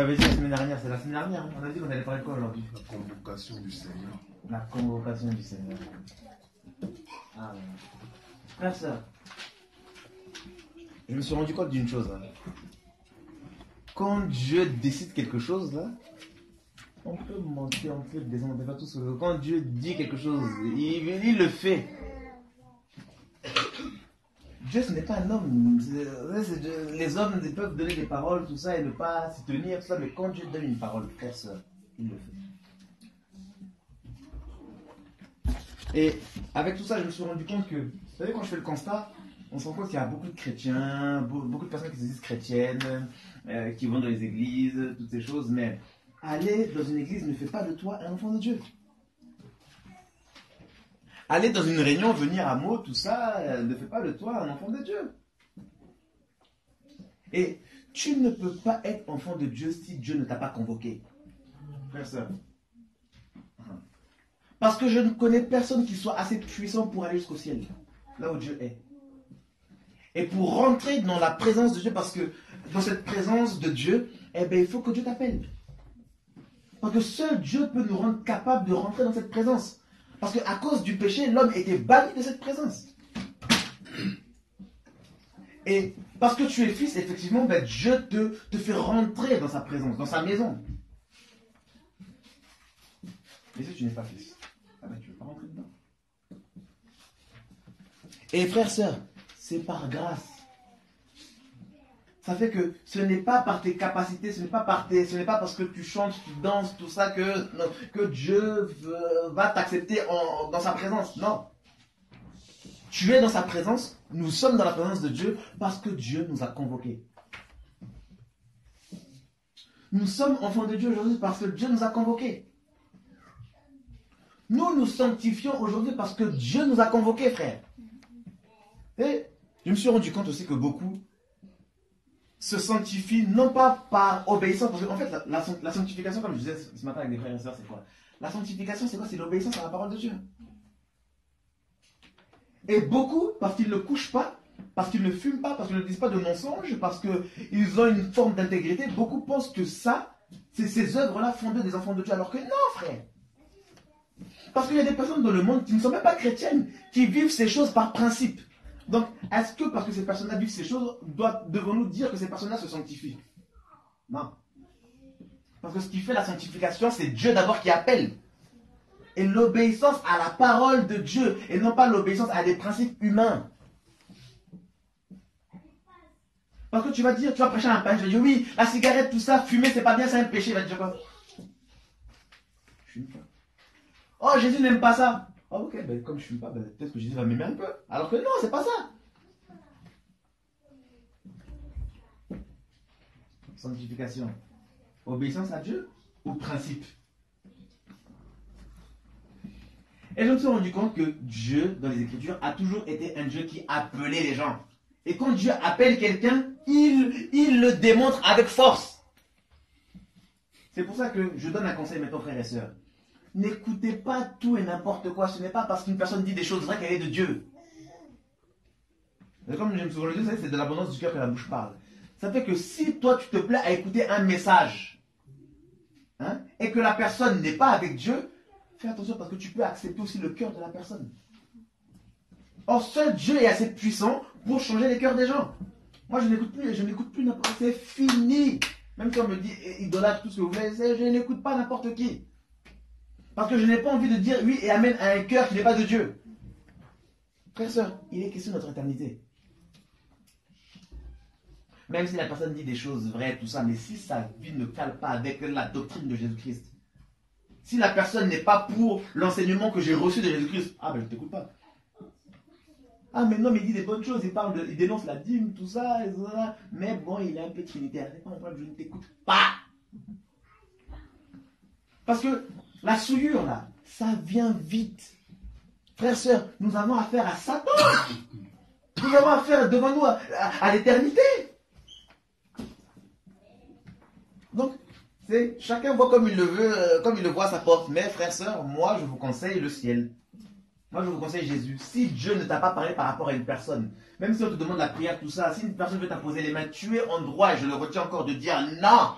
m'avais dit la semaine dernière, c'est la semaine dernière, hein. On a dit qu'on allait parler de quoi aujourd'hui? La convocation du Seigneur. La convocation du Seigneur. Ah, ouais. Frère, sœur, je me suis rendu compte d'une chose. Hein. Quand Dieu décide quelque chose, là, on peut monter, on peut descendre, on peut faire tout ce que... Quand Dieu dit quelque chose, il le fait. Dieu, ce n'est pas un homme. Les hommes, ils peuvent donner des paroles, tout ça, et ne pas s'y tenir, tout ça, mais quand Dieu donne une parole, frère, sœur, il le fait. Et avec tout ça, je me suis rendu compte que, vous savez, quand je fais le constat, on se rend compte qu'il y a beaucoup de chrétiens, beaucoup de personnes qui se disent chrétiennes, qui vont dans les églises, toutes ces choses, mais aller dans une église ne fait pas de toi un enfant de Dieu. Aller dans une réunion, venir à mots, tout ça, ne fait pas de toi un enfant de Dieu. Et tu ne peux pas être enfant de Dieu si Dieu ne t'a pas convoqué. Frère, sœur. Parce que je ne connais personne qui soit assez puissant pour aller jusqu'au ciel, là où Dieu est. Et pour rentrer dans la présence de Dieu, parce que dans cette présence de Dieu, eh bien, il faut que Dieu t'appelle. Parce que seul Dieu peut nous rendre capables de rentrer dans cette présence. Parce qu'à cause du péché, l'homme était banni de cette présence. Et parce que tu es fils, effectivement, ben Dieu te fait rentrer dans sa présence, dans sa maison. Mais si tu n'es pas fils, ah ben tu ne veux pas rentrer dedans. Et frères, sœurs, c'est par grâce. Ça fait que ce n'est pas par tes capacités, ce n'est pas parce que tu chantes, tu danses, tout ça, que Dieu va t'accepter dans sa présence. Non. Tu es dans sa présence, nous sommes dans la présence de Dieu parce que Dieu nous a convoqués. Nous sommes enfants de Dieu aujourd'hui parce que Dieu nous a convoqués. Nous nous sanctifions aujourd'hui parce que Dieu nous a convoqués, frères. Et je me suis rendu compte aussi que beaucoup se sanctifient non pas par obéissance, parce qu'en fait la sanctification, comme je disais ce matin avec des frères et sœurs, c'est quoi? La sanctification, c'est quoi? C'est l'obéissance à la parole de Dieu. Et beaucoup, parce qu'ils ne couchent pas, parce qu'ils ne fument pas, parce qu'ils ne disent pas de mensonges, parce qu'ils ont une forme d'intégrité, beaucoup pensent que ça, ces œuvres-là font d'eux des enfants de Dieu, alors que non, frère. Parce qu'il y a des personnes dans le monde qui ne sont même pas chrétiennes, qui vivent ces choses par principe. Donc, est-ce que parce que ces personnes-là vivent ces choses, devons-nous dire que ces personnes-là se sanctifient? Non. Parce que ce qui fait la sanctification, c'est Dieu d'abord qui appelle. Et l'obéissance à la parole de Dieu, et non pas l'obéissance à des principes humains. Parce que tu vas prêcher un pain, je vais dire, oui, la cigarette, tout ça, fumer, c'est pas bien, c'est un péché. Il va te dire quoi? Je fume pas. Oh, Jésus n'aime pas ça. Oh, ok, ben, comme je ne fume pas, ben, peut-être que Jésus va m'aimer un peu. Alors que non, c'est pas ça. Sanctification. Obéissance à Dieu ou principe? Et je me suis rendu compte que Dieu, dans les Écritures, a toujours été un Dieu qui appelait les gens. Et quand Dieu appelle quelqu'un, il le démontre avec force. C'est pour ça que je donne un conseil maintenant, frères et sœurs. N'écoutez pas tout et n'importe quoi. Ce n'est pas parce qu'une personne dit des choses vraies qu'elle est de Dieu. Et comme je me suis dit, c'est de l'abondance du cœur que la bouche parle. Ça fait que si toi tu te plais à écouter un message, hein, et que la personne n'est pas avec Dieu, fais attention parce que tu peux accepter aussi le cœur de la personne. Or, seul Dieu est assez puissant pour changer les cœurs des gens. Moi, je n'écoute plus n'importe qui. C'est fini. Même si on me dit idolâtre, tout ce que vous voulez, je n'écoute pas n'importe qui. Parce que je n'ai pas envie de dire oui et amen à un cœur qui n'est pas de Dieu. Frère, sœur, il est question de notre éternité. Même si la personne dit des choses vraies, tout ça, mais si sa vie ne cale pas avec la doctrine de Jésus-Christ, si la personne n'est pas pour l'enseignement que j'ai reçu de Jésus-Christ, ah ben je ne t'écoute pas. Ah mais non, mais il dit des bonnes choses, il dénonce la dîme, tout ça, mais bon, il est un peu trinitaire. C'est pas un problème, je ne t'écoute pas. Parce que la souillure, là, ça vient vite. Frères, sœurs, nous avons affaire à Satan. Nous avons affaire devant nous à l'éternité. Donc, chacun voit comme il le veut, comme il le voit à sa porte. Mais frères, sœurs, moi, je vous conseille le ciel. Moi, je vous conseille Jésus. Si Dieu ne t'a pas parlé par rapport à une personne, même si on te demande la prière, tout ça, si une personne veut t'imposer les mains, tu es en droit, et je le retiens encore, de dire non.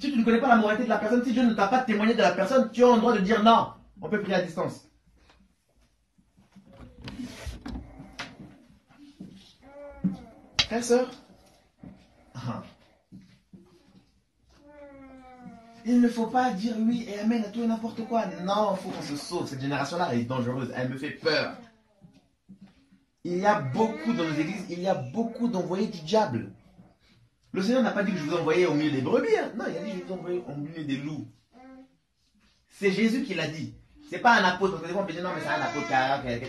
Si tu ne connais pas la moralité de la personne, si Dieu ne t'a pas témoigné de la personne, tu as le droit de dire non. On peut prier à distance. Frère, sœur, il ne faut pas dire oui et amen à tout et n'importe quoi. Non, il faut qu'on se sauve. Cette génération-là, elle est dangereuse. Elle me fait peur. Il y a beaucoup dans nos églises, il y a beaucoup d'envoyés du diable. Le Seigneur n'a pas dit que je vous envoyais au milieu des brebis. Hein. Non, il a dit que je vous envoyais au milieu des loups. C'est Jésus qui l'a dit. C'est pas un apôtre. Parce que des fois on peut dire non, mais c'est un apôtre.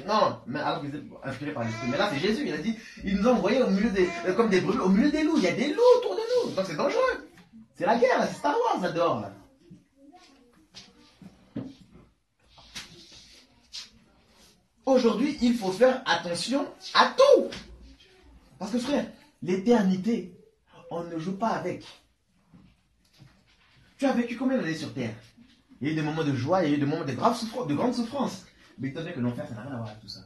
Non, mais alors qu'il est inspiré par l'esprit. Mais là, c'est Jésus. Il a dit il nous a envoyés au milieu des, comme des brebis, au milieu des loups. Il y a des loups autour de nous. Donc c'est dangereux. C'est la guerre, là. C'est Star Wars là dehors. Là. Aujourd'hui, il faut faire attention à tout. Parce que frère, l'éternité, on ne joue pas avec. Tu as vécu combien d'années sur terre? Il y a eu des moments de joie, il y a eu des moments de grandes souffrances. Mais étant donné que l'enfer, ça n'a rien à voir avec tout ça.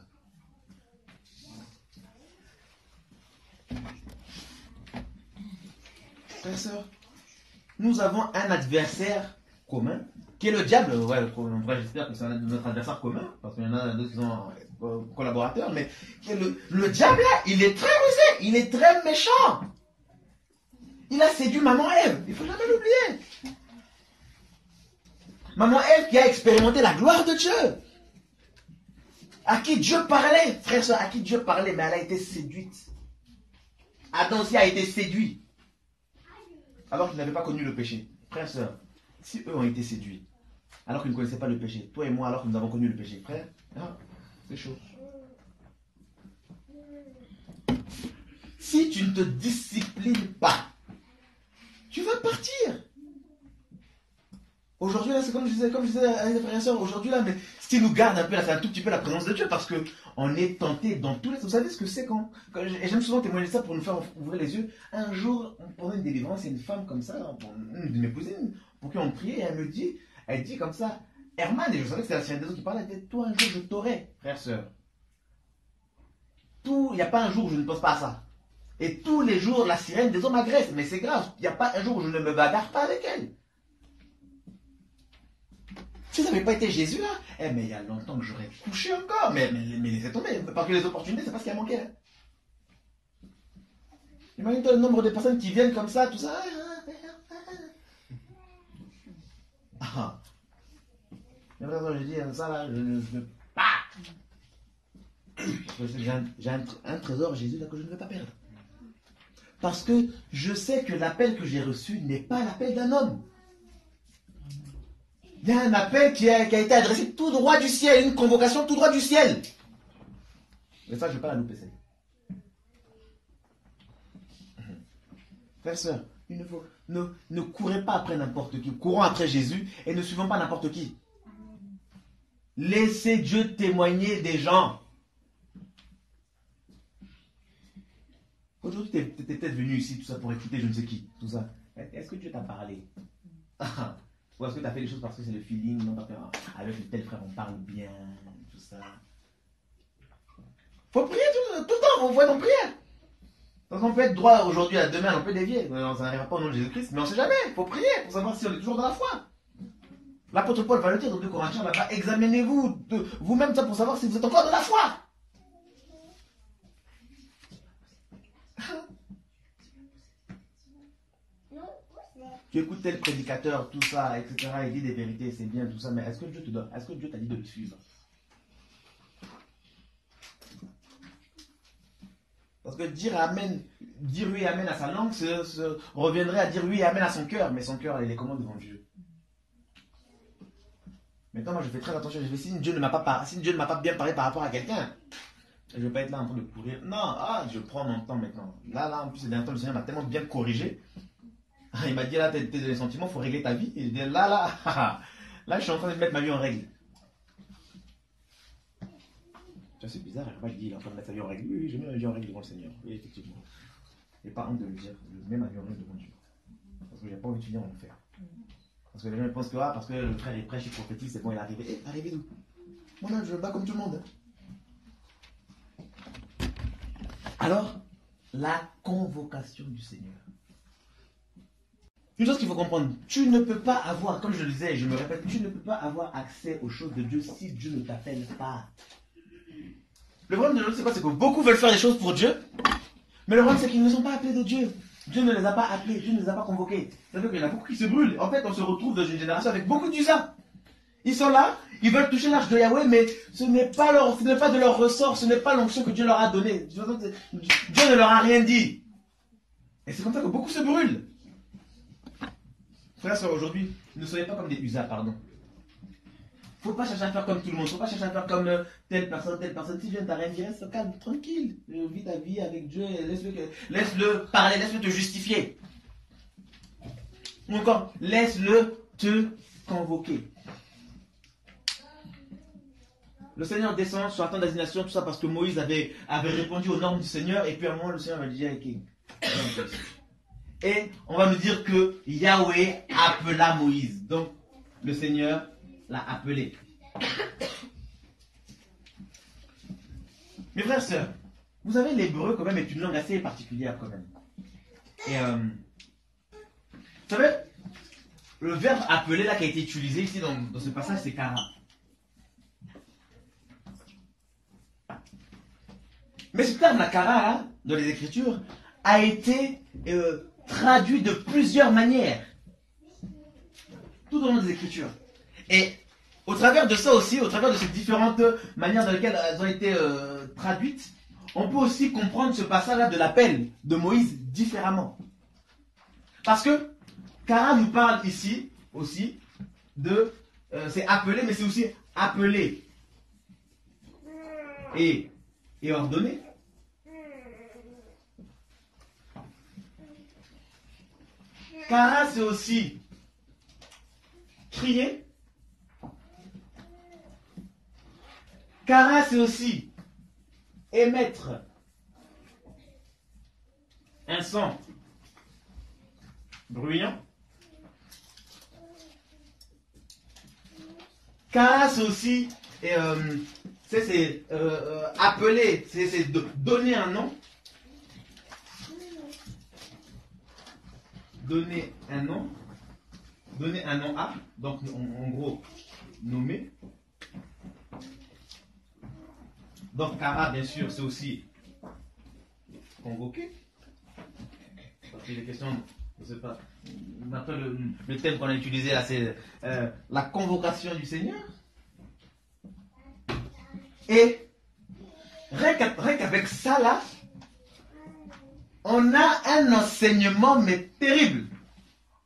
Frères et sœurs, nous avons un adversaire commun, qui est le diable. Ouais, j'espère que c'est notre adversaire commun, parce qu'il y en a d'autres qui sont collaborateurs, mais le diable, là, il est très rusé, il est très méchant. Il a séduit maman Ève, il ne faut jamais l'oublier. Maman Ève qui a expérimenté la gloire de Dieu. À qui Dieu parlait, frère et soeur, à qui Dieu parlait, mais elle a été séduite. Adam aussi a été séduit. Alors qu'il n'avait pas connu le péché. Frère et soeur, si eux ont été séduits, alors qu'ils ne connaissaient pas le péché, toi et moi, alors que nous avons connu le péché, frère, c'est chaud. Si tu ne te disciplines pas, tu vas partir. Aujourd'hui, là, c'est comme je disais à les frères et sœurs, aujourd'hui, là, mais ce qui nous garde un peu, là, c'est un tout petit peu la présence de Dieu, parce qu'on est tenté dans tous les... Vous savez ce que c'est et j'aime souvent témoigner de ça pour nous faire ouvrir les yeux. Un jour, pendant une délivrance, il y a une femme comme ça, une de mes cousines, pour qui on priait, et elle dit comme ça, Herman, et je savais que c'était la sirène des eaux qui parlait, elle dit, toi, un jour, je t'aurai, frère, sœur. Il n'y a pas un jour où je ne pense pas à ça. Et tous les jours, la sirène des eaux m'agresse, mais c'est grave, il n'y a pas un jour où je ne me bagarre pas avec elle. Si ça n'avait pas été Jésus là, mais il y a longtemps que j'aurais couché encore, mais laissez tomber, parce que les opportunités, c'est pas ce qui a manqué. Hein. Imagine-toi le nombre de personnes qui viennent comme ça, tout ça. Je dis ça là, je ne veux pas. J'ai un trésor Jésus là que je ne veux pas perdre. Parce que je sais que l'appel que j'ai reçu n'est pas l'appel d'un homme. Il y a un appel qui a été adressé tout droit du ciel, une convocation tout droit du ciel. Mais ça, je ne vais pas la louper, celle. Frères et sœurs, ne courez pas après n'importe qui. Courons après Jésus et ne suivons pas n'importe qui. Laissez Dieu témoigner des gens. Aujourd'hui, tu es peut-être venu ici, tout ça, pour écouter je ne sais qui, tout ça. Est-ce que Dieu t'a parlé? Ou est-ce que tu as fait les choses parce que c'est le feeling, non, avec le tel frère on parle bien, tout ça. Faut prier tout le temps, on voit nos prières. Donc on peut être droit aujourd'hui, à demain, on peut dévier. Non, ça n'arrivera pas au nom de Jésus-Christ, mais on ne sait jamais. Il faut prier pour savoir si on est toujours dans la foi. L'apôtre Paul va le dire dans 2 Corinthiens, là-bas, examinez-vous vous-même pour savoir si vous êtes encore dans la foi. Tu écoutes tel prédicateur, tout ça, etc. Il dit des vérités, c'est bien, tout ça, mais est-ce que Dieu t'a dit de le suivre? Parce que dire oui et amen à sa langue, reviendrait à dire oui et amen à son cœur, mais son cœur, il est comment devant Dieu? Maintenant, moi, je fais très attention. Si Dieu ne m'a pas bien parlé par rapport à quelqu'un, je ne vais pas être là en train de courir. Non, je prends mon temps maintenant. Là, en plus, le Seigneur m'a tellement bien corrigé. Il m'a dit là, t'es dans les sentiments, il faut régler ta vie. Et je dis là, je suis en train de mettre ma vie en règle. Tu vois, c'est bizarre. Moi, je dis, il est en train de mettre sa vie en règle. Oui, je mets ma vie en règle devant le Seigneur. Oui, effectivement. Et pas honte de le dire. Je mets ma vie en règle devant Dieu. Parce que j'ai pas envie de finir en enfer. Parce que les gens pensent que parce que le frère est prêche, il prophétise, c'est bon, il est arrivé. Arrivé d'où? Moi, non, je me bats comme tout le monde. Alors, la convocation du Seigneur. Une chose qu'il faut comprendre, tu ne peux pas avoir, comme je le disais et je me répète, tu ne peux pas avoir accès aux choses de Dieu si Dieu ne t'appelle pas. Le problème de l'autre, c'est quoi? C'est que beaucoup veulent faire des choses pour Dieu, mais le problème, c'est qu'ils ne sont pas appelés de Dieu. Dieu ne les a pas appelés, Dieu ne les a pas convoqués. C'est-à-dire qu'il y en a beaucoup qui se brûlent. En fait, on se retrouve dans une génération avec beaucoup d'usats. Ils sont là, ils veulent toucher l'arche de Yahweh, mais ce n'est pas de leur ressort, ce n'est pas l'onction que Dieu leur a donnée. Dieu ne leur a rien dit. Et c'est comme ça que beaucoup se brûlent. Frères et sœurs, aujourd'hui, ne soyez pas comme des usats, pardon. Il ne faut pas chercher à faire comme tout le monde, il ne faut pas chercher à faire comme telle personne. Si Dieu ne t'a rien dit, reste calme, tranquille. Vis ta vie avec Dieu, laisse-le parler, laisse-le te justifier. Ou encore, laisse-le te convoquer. Le Seigneur descend sur la tente d'assignation, tout ça parce que Moïse avait répondu aux normes du Seigneur, et puis à un moment, le Seigneur m'a dit, et on va nous dire que Yahweh appela Moïse. Donc, le Seigneur l'a appelé. Mes frères et sœurs, vous savez, l'hébreu quand même est une langue assez particulière quand même. Et vous savez, le verbe appeler là qui a été utilisé ici dans ce passage, c'est kara. Mais ce terme, la kara, là, dans les Écritures, a été traduit de plusieurs manières. Tout au long des Écritures. Et au travers de ça aussi, au travers de ces différentes manières dans lesquelles elles ont été traduites, on peut aussi comprendre ce passage-là de l'appel de Moïse différemment. Parce que Kara nous parle ici aussi de... c'est appeler, mais c'est aussi appeler. Et ordonner. Kara, c'est aussi crier. Kara, c'est aussi émettre un son bruyant. Kara, c'est aussi appeler, c'est donner un nom. Donner un nom. Donner un nom à, donc en gros, nommer. Donc, Kara, bien sûr, c'est aussi convoquer. Parce qu'il est question, je ne sais pas, maintenant le thème qu'on a utilisé là, c'est la convocation du Seigneur. Et rien qu'avec ça là, on a un enseignement mais terrible.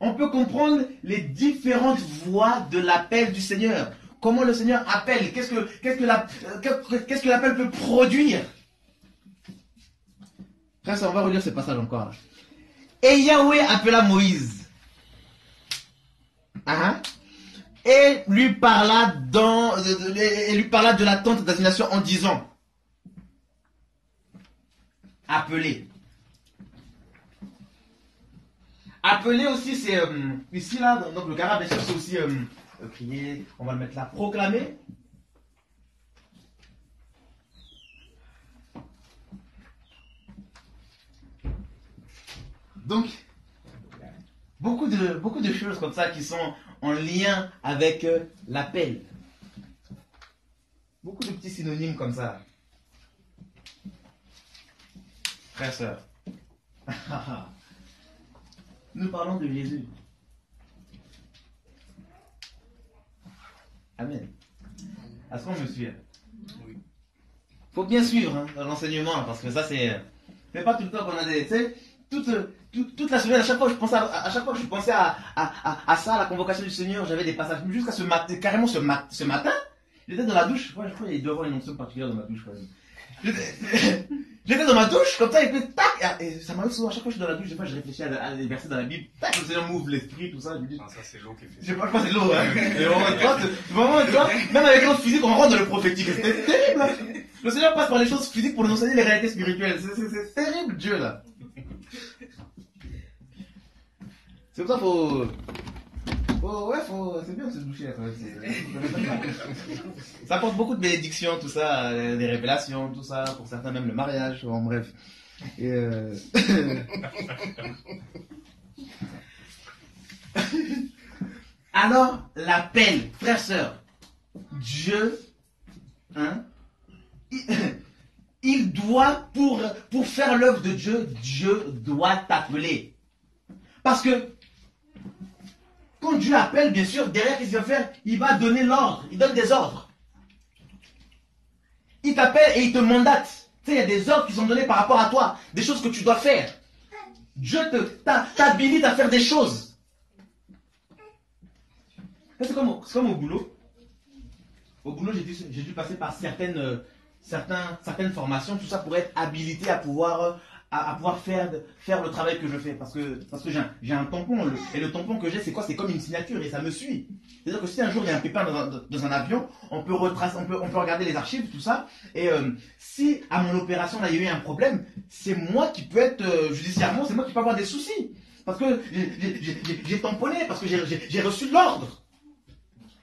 On peut comprendre les différentes voies de l'appel du Seigneur. Comment le Seigneur appelle. Qu'est-ce que l'appel peut produire. Frère, on va relire ce passage encore. Là. Et Yahweh appela Moïse. Et lui parla de la tente d'assignation en disant. Appeler. Appeler aussi, c'est ici là, donc le Kara, bien sûr, c'est aussi crier, on va le mettre là, proclamer. Donc, beaucoup de choses comme ça qui sont en lien avec l'appel. Beaucoup de petits synonymes comme ça. Frères, sœurs. Nous parlons de Jésus. Amen. Est-ce qu'on me suit? Oui. Faut bien suivre hein, dans l'enseignement, parce que ça c'est pas tout le temps qu'on a des... Tu sais, toute la semaine, à chaque fois que je pensais à ça, à la convocation du Seigneur, j'avais des passages. Jusqu'à ce matin, carrément ce matin, j'étais dans la douche. Je crois qu'il doit y avoir une onction particulière dans ma douche. J'étais dans ma douche, comme ça, et puis tac, et ça m'arrive souvent, à chaque fois que je suis dans la douche, des fois je réfléchis à des versets dans la Bible, tac, le Seigneur m'ouvre l'esprit, tout ça, je me dis... Ah, ça c'est l'eau qui fait ça. Je sais pas, je pense que c'est l'eau, hein. Et vraiment, tu vois, même avec l'autre physique, on rentre dans le prophétique, c'est terrible, hein. Le Seigneur passe par les choses physiques pour nous enseigner les réalités spirituelles, c'est terrible, Dieu, là. C'est pour ça c'est bien de se doucher, ça apporte beaucoup de bénédictions, tout ça, des révélations, tout ça, pour certains même le mariage, en bref. Et Alors, l'appel, frère, sœur, Dieu, hein, il doit, pour faire l'œuvre de Dieu, Dieu doit t'appeler. Parce que, quand Dieu appelle, bien sûr, derrière, qu'est-ce qu'il va faire? Il va donner l'ordre, il donne des ordres. Il t'appelle et il te mandate. Tu sais, il y a des ordres qui sont donnés par rapport à toi, des choses que tu dois faire. Dieu t'habilite à faire des choses. C'est comme au boulot. Au boulot, j'ai dû passer par certaines formations, tout ça pour être habilité à pouvoir faire le travail que je fais. Parce que j'ai un tampon, et le tampon que j'ai, c'est quoi? C'est comme une signature et ça me suit. C'est-à-dire que si un jour il y a un pépin dans un avion, on peut regarder les archives, tout ça, et si à mon opération là il y a eu un problème, c'est moi qui peux être, judiciairement, c'est moi qui peux avoir des soucis. Parce que j'ai tamponné, parce que j'ai reçu l'ordre.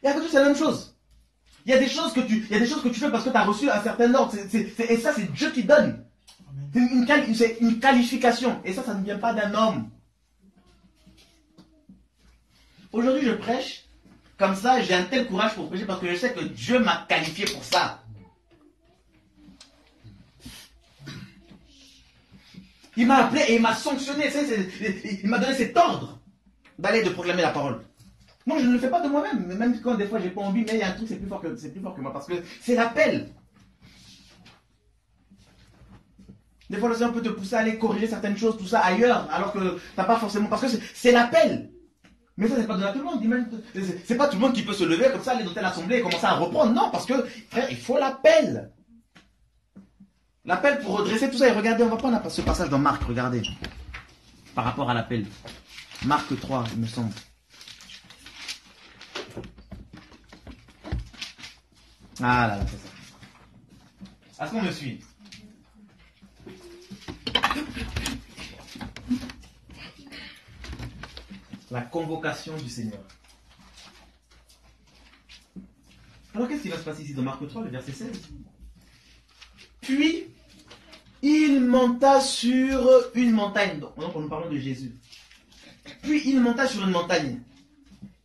Et à côté, c'est la même chose. Il y a des choses que tu fais parce que tu as reçu un certain ordre. Et ça, c'est Dieu qui donne. C'est une qualification. Et ça ne vient pas d'un homme. Aujourd'hui, je prêche. Comme ça, j'ai un tel courage pour prêcher parce que je sais que Dieu m'a qualifié pour ça. Il m'a appelé et il m'a sanctionné. Il m'a donné cet ordre d'aller de proclamer la parole. Moi, je ne le fais pas de moi-même. Même quand des fois, j'ai pas envie, mais il y a un truc, c'est plus fort que moi. Parce que c'est l'appel. Des fois, le Seigneur peut te pousser à aller corriger certaines choses, tout ça, ailleurs, alors que t'as pas forcément... Parce que c'est l'appel. Mais ça, c'est pas donné à tout le monde. C'est pas tout le monde qui peut se lever comme ça, aller dans telle assemblée et commencer à reprendre. Non, parce que, frère, il faut l'appel. L'appel pour redresser tout ça. Et regardez, on va prendre ce passage dans Marc, regardez. Par rapport à l'appel. Marc 3, il me semble. Ah là là, c'est ça. Est-ce qu'on me suit? La convocation du Seigneur. Alors qu'est-ce qui va se passer ici dans Marc 3, le verset 16? Puis, il monta sur une montagne. Donc nous parlons de Jésus. Puis il monta sur une montagne.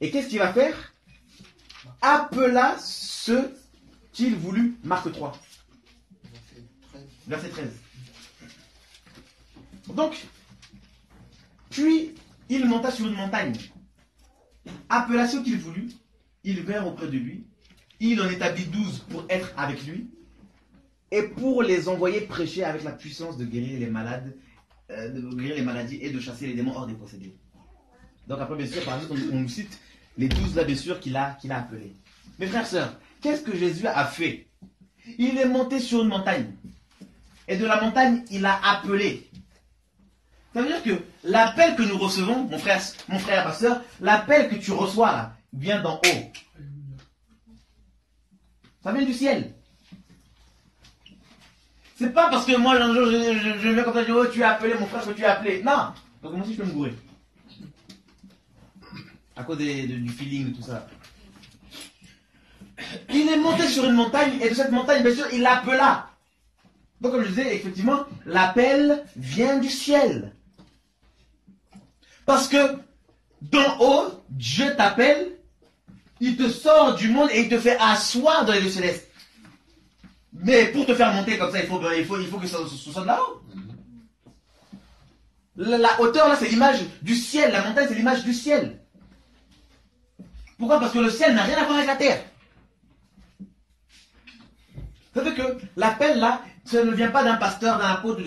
Et qu'est-ce qu'il va faire? Appela ceux qu'il voulut. Marc 3. Verset 13. Donc, puis il monta sur une montagne. Appela ceux qu'il voulut. Ils vinrent auprès de lui. Il en établit 12 pour être avec lui. Et pour les envoyer prêcher avec la puissance de guérir les malades, de guérir les maladies et de chasser les démons hors des possédés. Donc après, bien sûr, par exemple, on nous cite les 12 là, bien sûr, qu'il a appelés. Mes frères et sœurs, qu'est-ce que Jésus a fait? Il est monté sur une montagne. Et de la montagne, il a appelé. Ça veut dire que l'appel que nous recevons, mon frère, ma sœur, l'appel que tu reçois là, vient d'en haut. Ça vient du ciel. C'est pas parce que moi, un jour, je viens comme ça, je dis, oh, tu es appelé, mon frère, que tu es appelé. Non. Donc moi aussi, je peux me gourer. À cause du feeling, de tout ça. Il est monté sur une montagne, et de cette montagne, bien sûr, il l'appela. Donc, comme je disais, effectivement, l'appel vient du ciel. Parce que, d'en haut, Dieu t'appelle, il te sort du monde et il te fait asseoir dans les lieux célestes. Mais pour te faire monter comme ça, il faut que ça soit de là-haut. La hauteur, là, c'est l'image du ciel. La montagne, c'est l'image du ciel. Pourquoi? Parce que le ciel n'a rien à voir avec la terre. Ça veut dire que l'appel, là, ça ne vient pas d'un pasteur, d'un apôtre.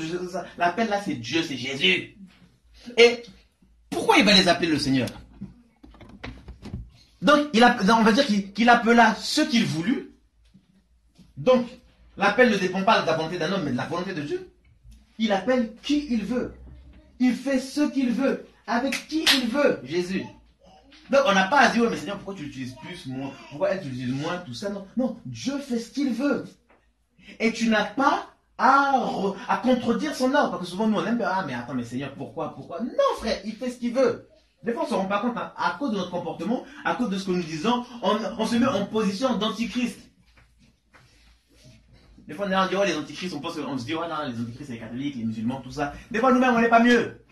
L'appel, là, c'est Dieu, c'est Jésus. Et pourquoi il va les appeler le Seigneur? Donc, on va dire qu'il appela ceux qu'il voulut. Donc, l'appel ne dépend pas de la volonté d'un homme, mais de la volonté de Dieu. Il appelle qui il veut. Il fait ce qu'il veut, avec qui il veut, Jésus. Donc, on n'a pas à dire, mais Seigneur, pourquoi tu l'utilises plus, moins, pourquoi elle l'utilise moins, tout ça. Non, non, Dieu fait ce qu'il veut. Et tu n'as pas à contredire son ordre. Parce que souvent, nous, on aime, ah, mais attends, mais Seigneur, pourquoi? Non, frère, il fait ce qu'il veut. Des fois, on ne se rend pas compte, hein, à cause de notre comportement, à cause de ce que nous disons, on se met en position d'antichrist. Des fois, on dit, oh, les antichrists, on se dit, oh non, les antichrists, c'est les catholiques, les musulmans, tout ça. Des fois, nous-mêmes, on n'est pas mieux.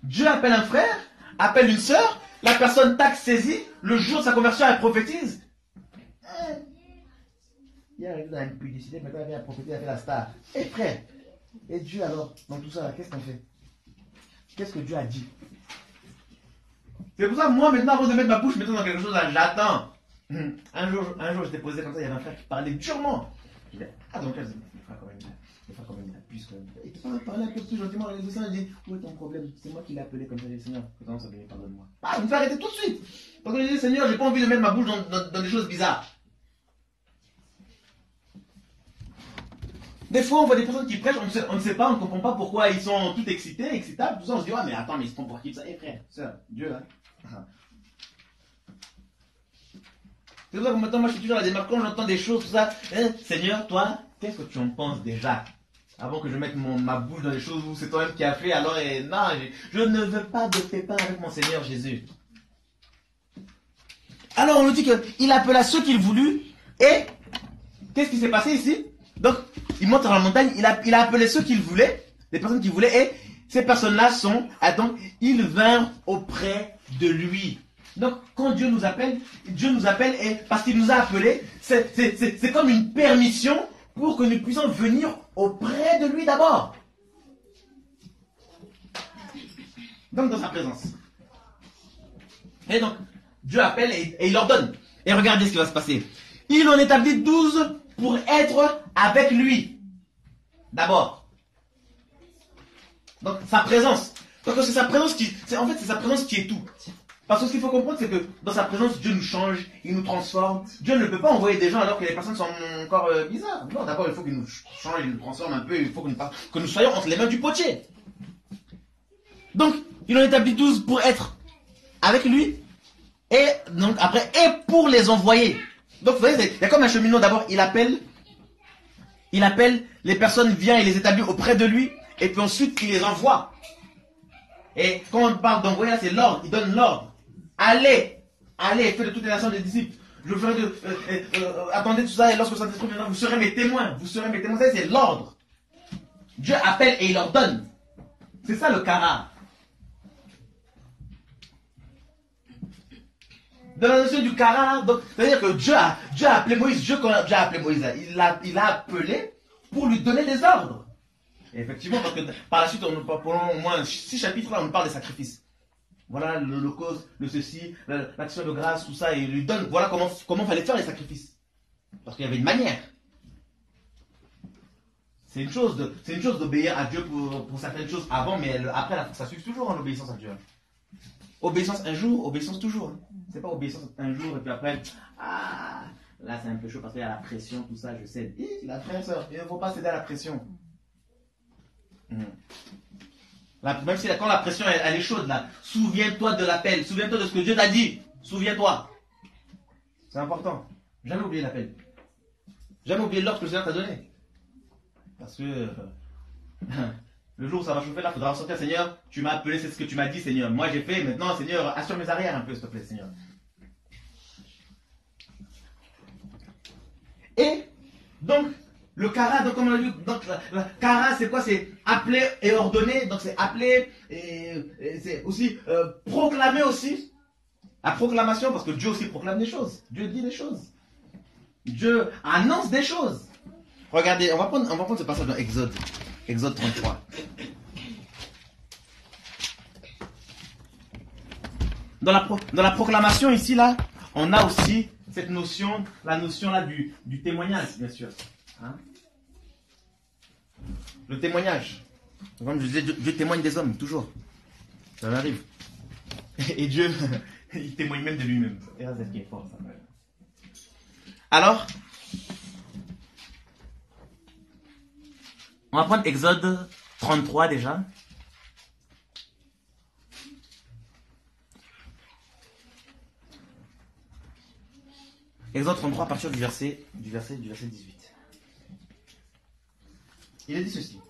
Dieu appelle un frère, appelle une sœur, la personne tac saisie, le jour de sa conversion, elle prophétise. Il est arrivé dans une publicité, maintenant elle vient prophétiser, elle fait la star. Et frère, et Dieu alors, dans tout ça, qu'est-ce qu'on fait? Qu'est-ce que Dieu a dit? C'est pour ça, moi maintenant, avant de mettre ma bouche maintenant dans quelque chose, là, j'attends. Un jour, j'étais posé comme ça, il y avait un frère qui parlait durement. Je disais, ah donc, il fera quand même la puce quand même. Il te parlait un peu plus gentiment, il dit, où est ton problème? C'est moi qui l'ai appelé comme ça, j'ai dit, Seigneur, que ton nom soit béni, pardonne-moi. Ah, il me fait arrêter tout de suite. Parce que je dis, Seigneur, j'ai pas envie de mettre ma bouche dans des choses bizarres. Des fois, on voit des personnes qui prêchent, on ne sait pas, on ne comprend pas pourquoi ils sont tout excités, excitables, tout ça. On se dit, ouais, mais attends, mais ils se prennent pour qui ça? Eh frère, sœur, Dieu, là. C'est pour ça que maintenant, moi, je suis toujours à la démarche, quand j'entends des choses, tout ça, Seigneur, toi, qu'est-ce que tu en penses déjà? Avant que je mette ma bouche dans les choses où c'est toi-même qui as fait, alors, non, je ne veux pas de pépins avec mon Seigneur Jésus. Alors, on nous dit qu'il appela ceux qu'il voulut, et qu'est-ce qui s'est passé ici? Donc, il monte dans la montagne, il a appelé ceux qu'il voulait, les personnes qu'il voulait, et ces personnes-là ils vinrent auprès de lui. Donc, quand Dieu nous appelle et parce qu'il nous a appelés, c'est comme une permission pour que nous puissions venir auprès de lui d'abord. Donc, dans sa présence. Et donc, Dieu appelle et il ordonne. Et regardez ce qui va se passer. Il en établit 12 pour être avec lui. D'abord. Donc, sa présence. Donc, c'est sa présence c'est sa présence qui est tout. Parce que ce qu'il faut comprendre, c'est que dans sa présence, Dieu nous change, il nous transforme. Dieu ne peut pas envoyer des gens alors que les personnes sont encore bizarres. Non, d'abord, il faut qu'il nous change, il nous transforme un peu, il faut que nous soyons entre les mains du potier. Donc, il en établit 12 pour être avec lui, et donc après, et pour les envoyer. Donc, vous voyez, il y a comme un cheminement. D'abord, il appelle, les personnes viennent et les établit auprès de lui, et puis ensuite, il les envoie. Et quand on parle d'envoyer, là, c'est l'ordre, il donne l'ordre. Allez, faites de toutes les nations des disciples. Je ferai attendez tout ça, et lorsque le Saint-Esprit viendra, vous serez mes témoins. Ça, c'est l'ordre. Dieu appelle et il ordonne. C'est ça le kara. Dans la notion du kara, c'est-à-dire que Dieu a appelé Moïse, il a appelé pour lui donner des ordres. Et effectivement, parce que par la suite, pendant au moins 6 chapitres, là, on nous parle des sacrifices. Voilà l'holocauste, le ceci, l'action de grâce, tout ça, et il lui donne, voilà comment fallait faire les sacrifices. Parce qu'il y avait une manière. C'est une chose d'obéir à Dieu pour certaines choses avant, mais après, ça suit toujours en l'obéissance à Dieu. Obéissance un jour, obéissance toujours. Hein. C'est pas obéissance un jour et puis après, là c'est un peu chaud parce qu'il y a la pression, tout ça, je cède. La frère, il ne faut pas céder à la pression. Même si quand la pression elle est chaude là, souviens-toi de l'appel, souviens-toi de ce que Dieu t'a dit, souviens-toi. C'est important. Jamais oublier l'appel. Jamais oublier l'ordre que le Seigneur t'a donné. Parce que le jour où ça va chauffer là, il faudra ressortir, Seigneur, tu m'as appelé, c'est ce que tu m'as dit, Seigneur. Moi j'ai fait, maintenant, Seigneur, assure mes arrières un peu, s'il te plaît, Seigneur. Et donc, le kara, donc comme on a vu, donc la kara c'est quoi? C'est appeler et ordonner, donc c'est appeler et c'est aussi proclamer aussi. La proclamation, parce que Dieu aussi proclame des choses. Dieu dit des choses. Dieu annonce des choses. Regardez, on va prendre ce passage dans Exode 33. Dans la proclamation ici là, on a aussi cette notion, la notion là du témoignage, bien sûr. Hein? Le témoignage. Comme je disais, Dieu témoigne des hommes, toujours. Ça arrive. Et Dieu, il témoigne même de lui-même. Et ça, c'est ce qui est fort, ça. Alors, on va prendre Exode 33 déjà. Exode 33 à partir du verset 18. Il a dit ceci.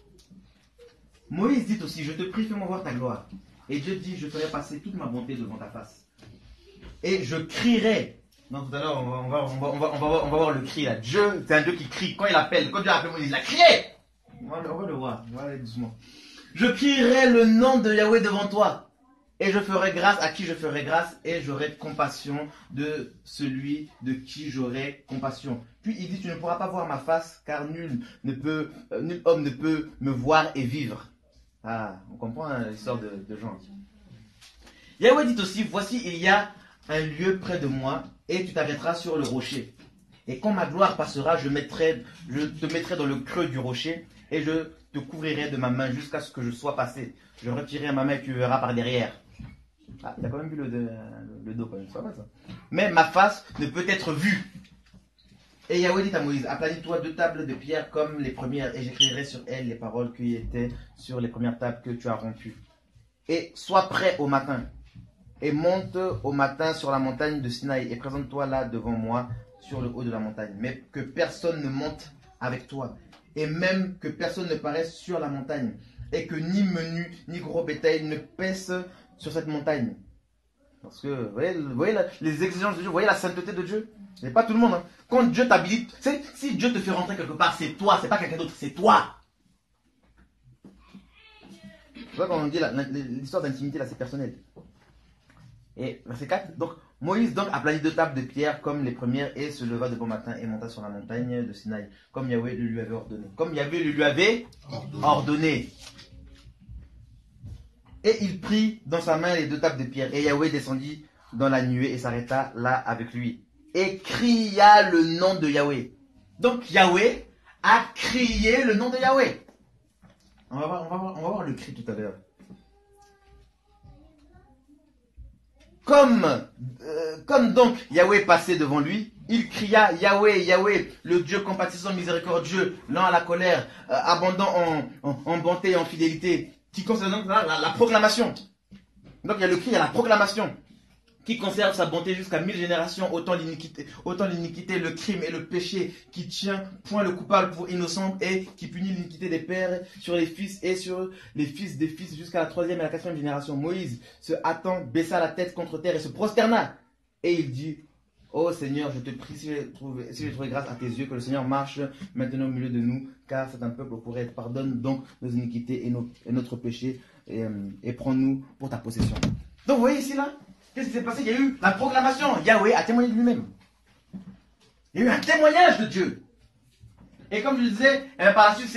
Moïse dit aussi, je te prie, fais-moi voir ta gloire. Et Dieu dit, je ferai passer toute ma bonté devant ta face. Et je crierai. Donc tout à l'heure, on va voir le cri là. Dieu, c'est un Dieu qui crie. Quand il appelle, quand Dieu a appelé Moïse, il a crié. On va le voir, on va aller doucement. Je crierai le nom de Yahweh devant toi. Et je ferai grâce à qui je ferai grâce, et j'aurai compassion de celui de qui j'aurai compassion. Puis il dit, tu ne pourras pas voir ma face, car nul homme ne peut me voir et vivre. Ah, on comprend hein, l'histoire de Jean. Yahweh dit aussi, voici, il y a un lieu près de moi, et tu t'arrêteras sur le rocher. Et quand ma gloire passera, je te mettrai dans le creux du rocher, et je te couvrirai de ma main jusqu'à ce que je sois passé. Je retirerai ma main et tu verras par derrière. Ah, il a quand même vu le dos quand même, c'est pas mal ça. Mais ma face ne peut être vue. Et Yahweh dit à Moïse, aplanis-toi 2 tables de pierre comme les premières, et j'écrirai sur elles les paroles qui étaient sur les premières tables que tu as rompues. Et sois prêt au matin, et monte au matin sur la montagne de Sinaï, et présente-toi là devant moi sur le haut de la montagne. Mais que personne ne monte avec toi, et même que personne ne paraisse sur la montagne, et que ni menu ni gros bétail ne pèse sur cette montagne. Parce que, vous voyez les exigences de Dieu, vous voyez la sainteté de Dieu. C'est pas tout le monde. Hein. Quand Dieu t'habilite, si Dieu te fait rentrer quelque part, c'est toi, c'est pas quelqu'un d'autre, c'est toi. C'est ça qu'on dit, l'histoire d'intimité, là, c'est personnel. Et verset 4, donc, Moïse donc aplanit 2 tables de pierre comme les premières et se leva de bon matin et monta sur la montagne de Sinaï, comme Yahweh le lui avait ordonné. Comme Yahweh le lui avait ordonné. Et il prit dans sa main les 2 tables de pierre. Et Yahweh descendit dans la nuée et s'arrêta là avec lui. Et cria le nom de Yahweh. Donc Yahweh a crié le nom de Yahweh. On va voir le cri tout à l'heure. Comme donc Yahweh passait devant lui, il cria Yahweh, Yahweh, le Dieu compatissant, miséricordieux, lent à la colère, abondant en bonté et en fidélité, qui concerne la proclamation. Donc il y a le cri, il y a la proclamation, qui conserve sa bonté jusqu'à 1000 générations, autant l'iniquité, le crime et le péché, qui tient point le coupable pour innocent et qui punit l'iniquité des pères sur les fils et sur les fils des fils jusqu'à la 3e et la 4e génération. Moïse, se hâtant, baissa la tête contre terre et se prosterna. Et il dit, ô Seigneur, je te prie, si j'ai trouvé grâce à tes yeux, que le Seigneur marche maintenant au milieu de nous, car c'est un peuple pour être. Pardonne donc nos iniquités et notre péché, et prends-nous pour ta possession. Donc vous voyez ici là, qu'est-ce qui s'est passé? Il y a eu la proclamation. Yahweh a témoigné de lui-même. Il y a eu un témoignage de Dieu. Et comme je le disais, par la suite,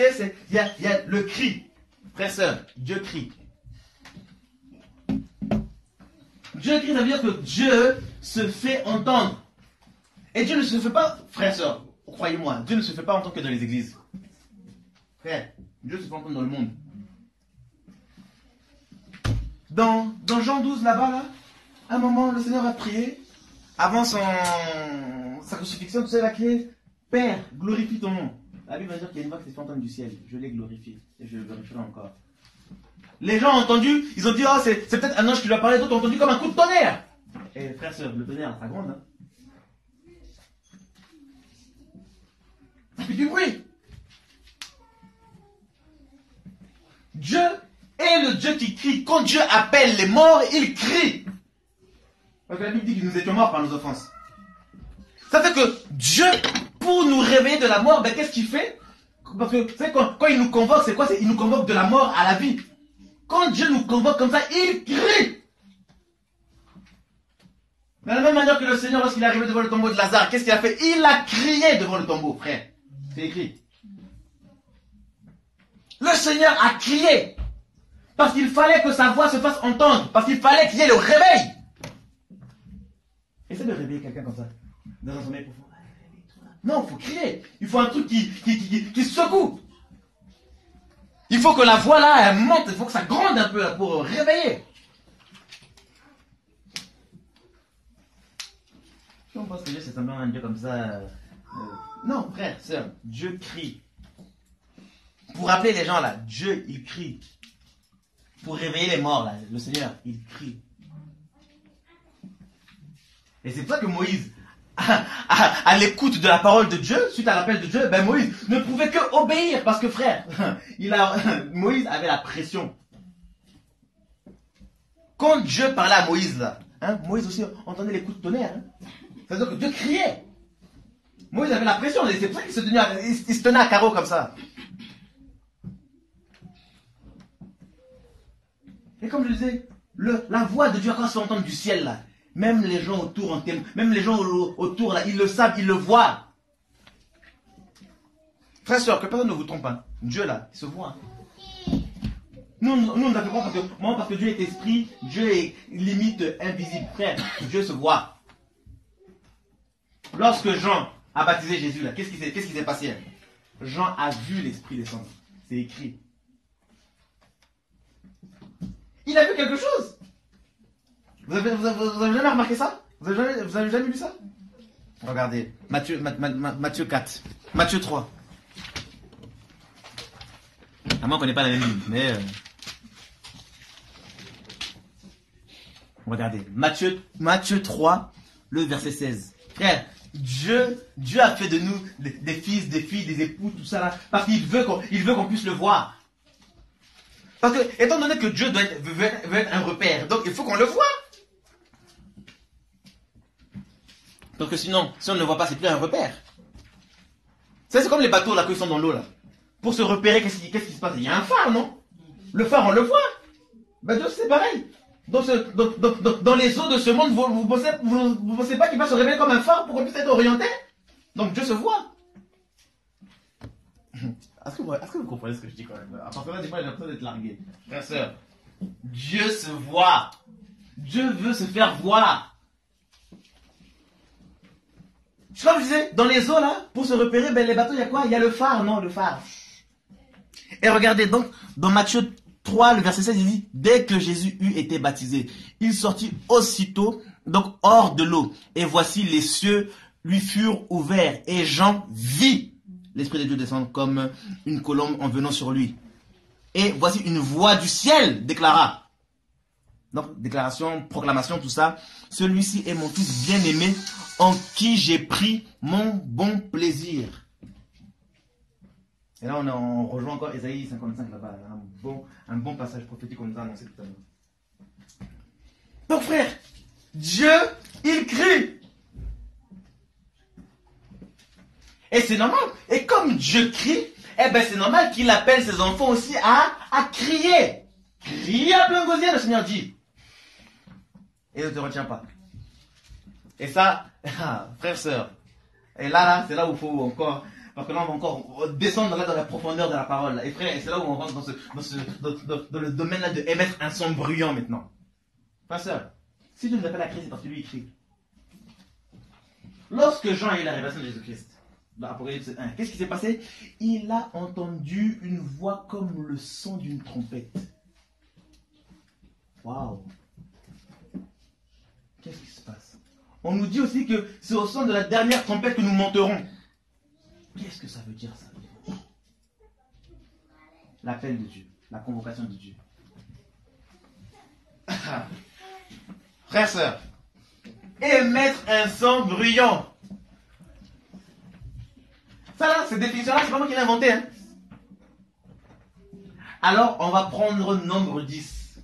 il y a le cri. Frère, sœur, Dieu crie. Dieu crie, ça veut dire que Dieu se fait entendre. Et Dieu ne se fait pas, frère, sœur, croyez-moi, Dieu ne se fait pas entendre que dans les églises. Frère, Dieu se fait entendre dans le monde. Dans Jean 12, là-bas, là, à un moment, le Seigneur a prié, avant sa crucifixion, tout ça, il a crié, Père, glorifie ton nom. La Bible va dire qu'il y a une voix qui s'est fait entendre du ciel. Je l'ai glorifié, et je le glorifierai encore. Les gens ont entendu, ils ont dit, oh, c'est peut-être un ange qui lui a parlé, d'autres ont entendu comme un coup de tonnerre. Et frère, sœur, le tonnerre, ça gronde, hein. Ça fait du bruit. Dieu est le Dieu qui crie. Quand Dieu appelle les morts, il crie. Parce que la Bible dit que nous étions morts par nos offenses. Ça fait que Dieu, pour nous réveiller de la mort, ben, qu'est-ce qu'il fait? Parce que quand il nous convoque, c'est quoi? Il nous convoque de la mort à la vie. Quand Dieu nous convoque comme ça, il crie. De la même manière que le Seigneur, lorsqu'il est arrivé devant le tombeau de Lazare, qu'est-ce qu'il a fait? Il a crié devant le tombeau, frère. C'est écrit. Le Seigneur a crié. Parce qu'il fallait que sa voix se fasse entendre. Parce qu'il fallait qu'il y ait le réveil. Essaie de réveiller quelqu'un comme ça. Dans un sommeil profond. Non, il faut crier. Il faut un truc qui secoue. Il faut que la voix là, elle monte. Il faut que ça gronde un peu là, pour réveiller. On pense que Dieu c'est simplement un Dieu comme ça. Non, frère, sœur, Dieu crie. Pour rappeler les gens là, Dieu il crie. Pour réveiller les morts là, le Seigneur il crie. Et c'est pour ça que Moïse, à l'écoute de la parole de Dieu, suite à l'appel de Dieu, ben Moïse ne pouvait que obéir. Parce que frère, Moïse avait la pression. Quand Dieu parlait à Moïse là, hein, Moïse aussi entendait les coups de tonnerre. Hein. C'est-à-dire que Dieu criait. Moïse avait la pression, et c'est pour ça qu'il se tenait à carreau comme ça. Et comme je disais, La voix de Dieu, quand on s'entend du ciel, là, même les gens autour, même les gens autour, là, ils le savent, ils le voient. Frère, soeur, que personne ne vous trompe pas. Dieu, là, il se voit. Nous ne l'avons pas parce que Dieu est esprit, Dieu est limite invisible. Frère, Dieu se voit. Lorsque Jean a baptisé Jésus, là, qu'est-ce qui s'est passé? Jean a vu l'esprit descendre. C'est écrit. Il a vu quelque chose. Vous avez jamais remarqué ça? Vous avez jamais lu ça? Regardez, Matthieu 4, Matthieu 3. À moi, on ne connaît pas la même Bible, mais... Regardez, Matthieu 3, le verset 16. Frère, Dieu a fait de nous des fils, des filles, des époux, tout ça là, parce qu'il veut qu'on puisse le voir. Parce que, étant donné que Dieu veut être un repère, donc il faut qu'on le voit. Donc sinon, si on ne le voit pas, c'est plus un repère. C'est comme les bateaux là, qui sont dans l'eau là. Pour se repérer, qu'est-ce qui se passe? Il y a un phare, non? Le phare, on le voit. Ben Dieu, c'est pareil. Dans les eaux de ce monde, vous pensez pas qu'il va se révéler comme un phare pour qu'on puisse être orienté? Donc Dieu se voit. Est-ce que vous comprenez ce que je dis quand même? À partir de là, des fois, j'ai l'impression d'être largué. Frère, sœur, Dieu se voit. Dieu veut se faire voir. Je sais pas, je disais, dans les eaux là, pour se repérer, ben les bateaux, il y a quoi? Il y a le phare, non? Le phare. Et regardez, donc, dans Matthieu 3, le verset 16, il dit, dès que Jésus eut été baptisé, il sortit aussitôt, donc hors de l'eau. Et voici les cieux lui furent ouverts. Et Jean vit l'Esprit de Dieu descendre comme une colombe en venant sur lui. Et voici une voix du ciel déclara. Donc, déclaration, proclamation, tout ça. Celui-ci est mon fils bien-aimé en qui j'ai pris mon bon plaisir. Et là, on rejoint encore Ésaïe 55 là-bas. Un bon passage prophétique qu'on nous a annoncé tout à l'heure. Donc, frère, Dieu, il crie. Et c'est normal. Et comme Dieu crie, eh ben c'est normal qu'il appelle ses enfants aussi à crier. Crier à plein gosier, le Seigneur dit. Et ne te retiens pas. Et ça, frère, sœur. Et là, c'est là où il faut encore... Parce que là, on va encore descendre dans la profondeur de la parole. Là. Et frère, et c'est là où on rentre dans le domaine là de émettre un son bruyant maintenant. Frère, sœur, si Dieu nous appelle à crier, c'est parce que lui, il crie. Lorsque Jean a eu la révélation de Jésus-Christ, dans Apocalypse 1, qu'est-ce qui s'est passé? Il a entendu une voix comme le son d'une trompette. Waouh! Qu'est-ce qui se passe? On nous dit aussi que c'est au son de la dernière trompette que nous monterons. Qu'est-ce que ça veut dire, ça? L'appel de Dieu, la convocation de Dieu. Frère, sœur, émettre un son bruyant. Ça là, cette définition-là, c'est pas moi qui l'ai inventé. Hein. Alors, on va prendre nombre 10.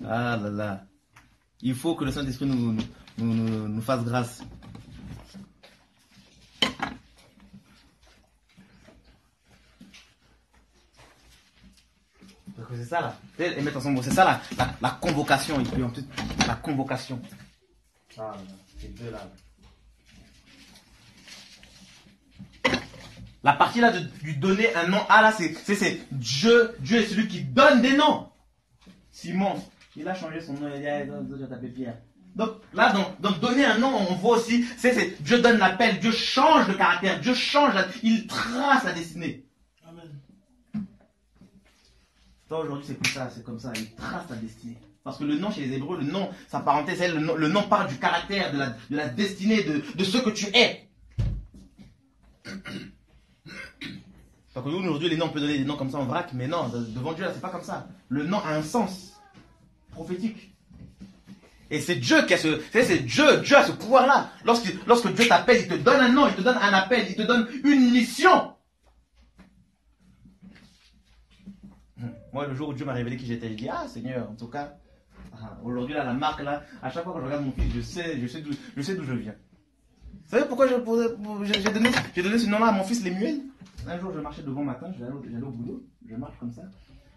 Ah là là. Il faut que le Saint-Esprit nous fasse grâce. C'est ça là. C'est ça la convocation. La convocation. Ah, ces deux là. La partie là de lui donner un nom. Ah là, c'est Dieu. Dieu est celui qui donne des noms. Simon, il a changé son nom. Il a tapé Pierre. Donc là, donc donner un nom, on voit aussi, c'est Dieu donne l'appel, Dieu change le caractère, Dieu change, il trace la destinée. Amen. Toi aujourd'hui c'est plus ça, c'est comme ça, il trace la destinée. Parce que le nom chez les Hébreux, le nom, sa parenthèse, le nom parle du caractère, de la destinée, de ce que tu es. Parce que nous aujourd'hui les noms, on peut donner des noms comme ça en vrac, mais non, devant Dieu là c'est pas comme ça. Le nom a un sens prophétique. Et c'est Dieu qui a Dieu a ce pouvoir-là. Lorsque Dieu t'appelle, il te donne un nom, il te donne un appel, il te donne une mission. Moi, le jour où Dieu m'a révélé qui j'étais, je dis, ah Seigneur, en tout cas, aujourd'hui là, la marque là, à chaque fois que je regarde mon fils, je sais d'où je viens. Vous savez pourquoi j'ai donné ce nom-là à mon fils Lemuel? Un jour, je marchais devant matin, j'allais au boulot, je marche comme comme ça.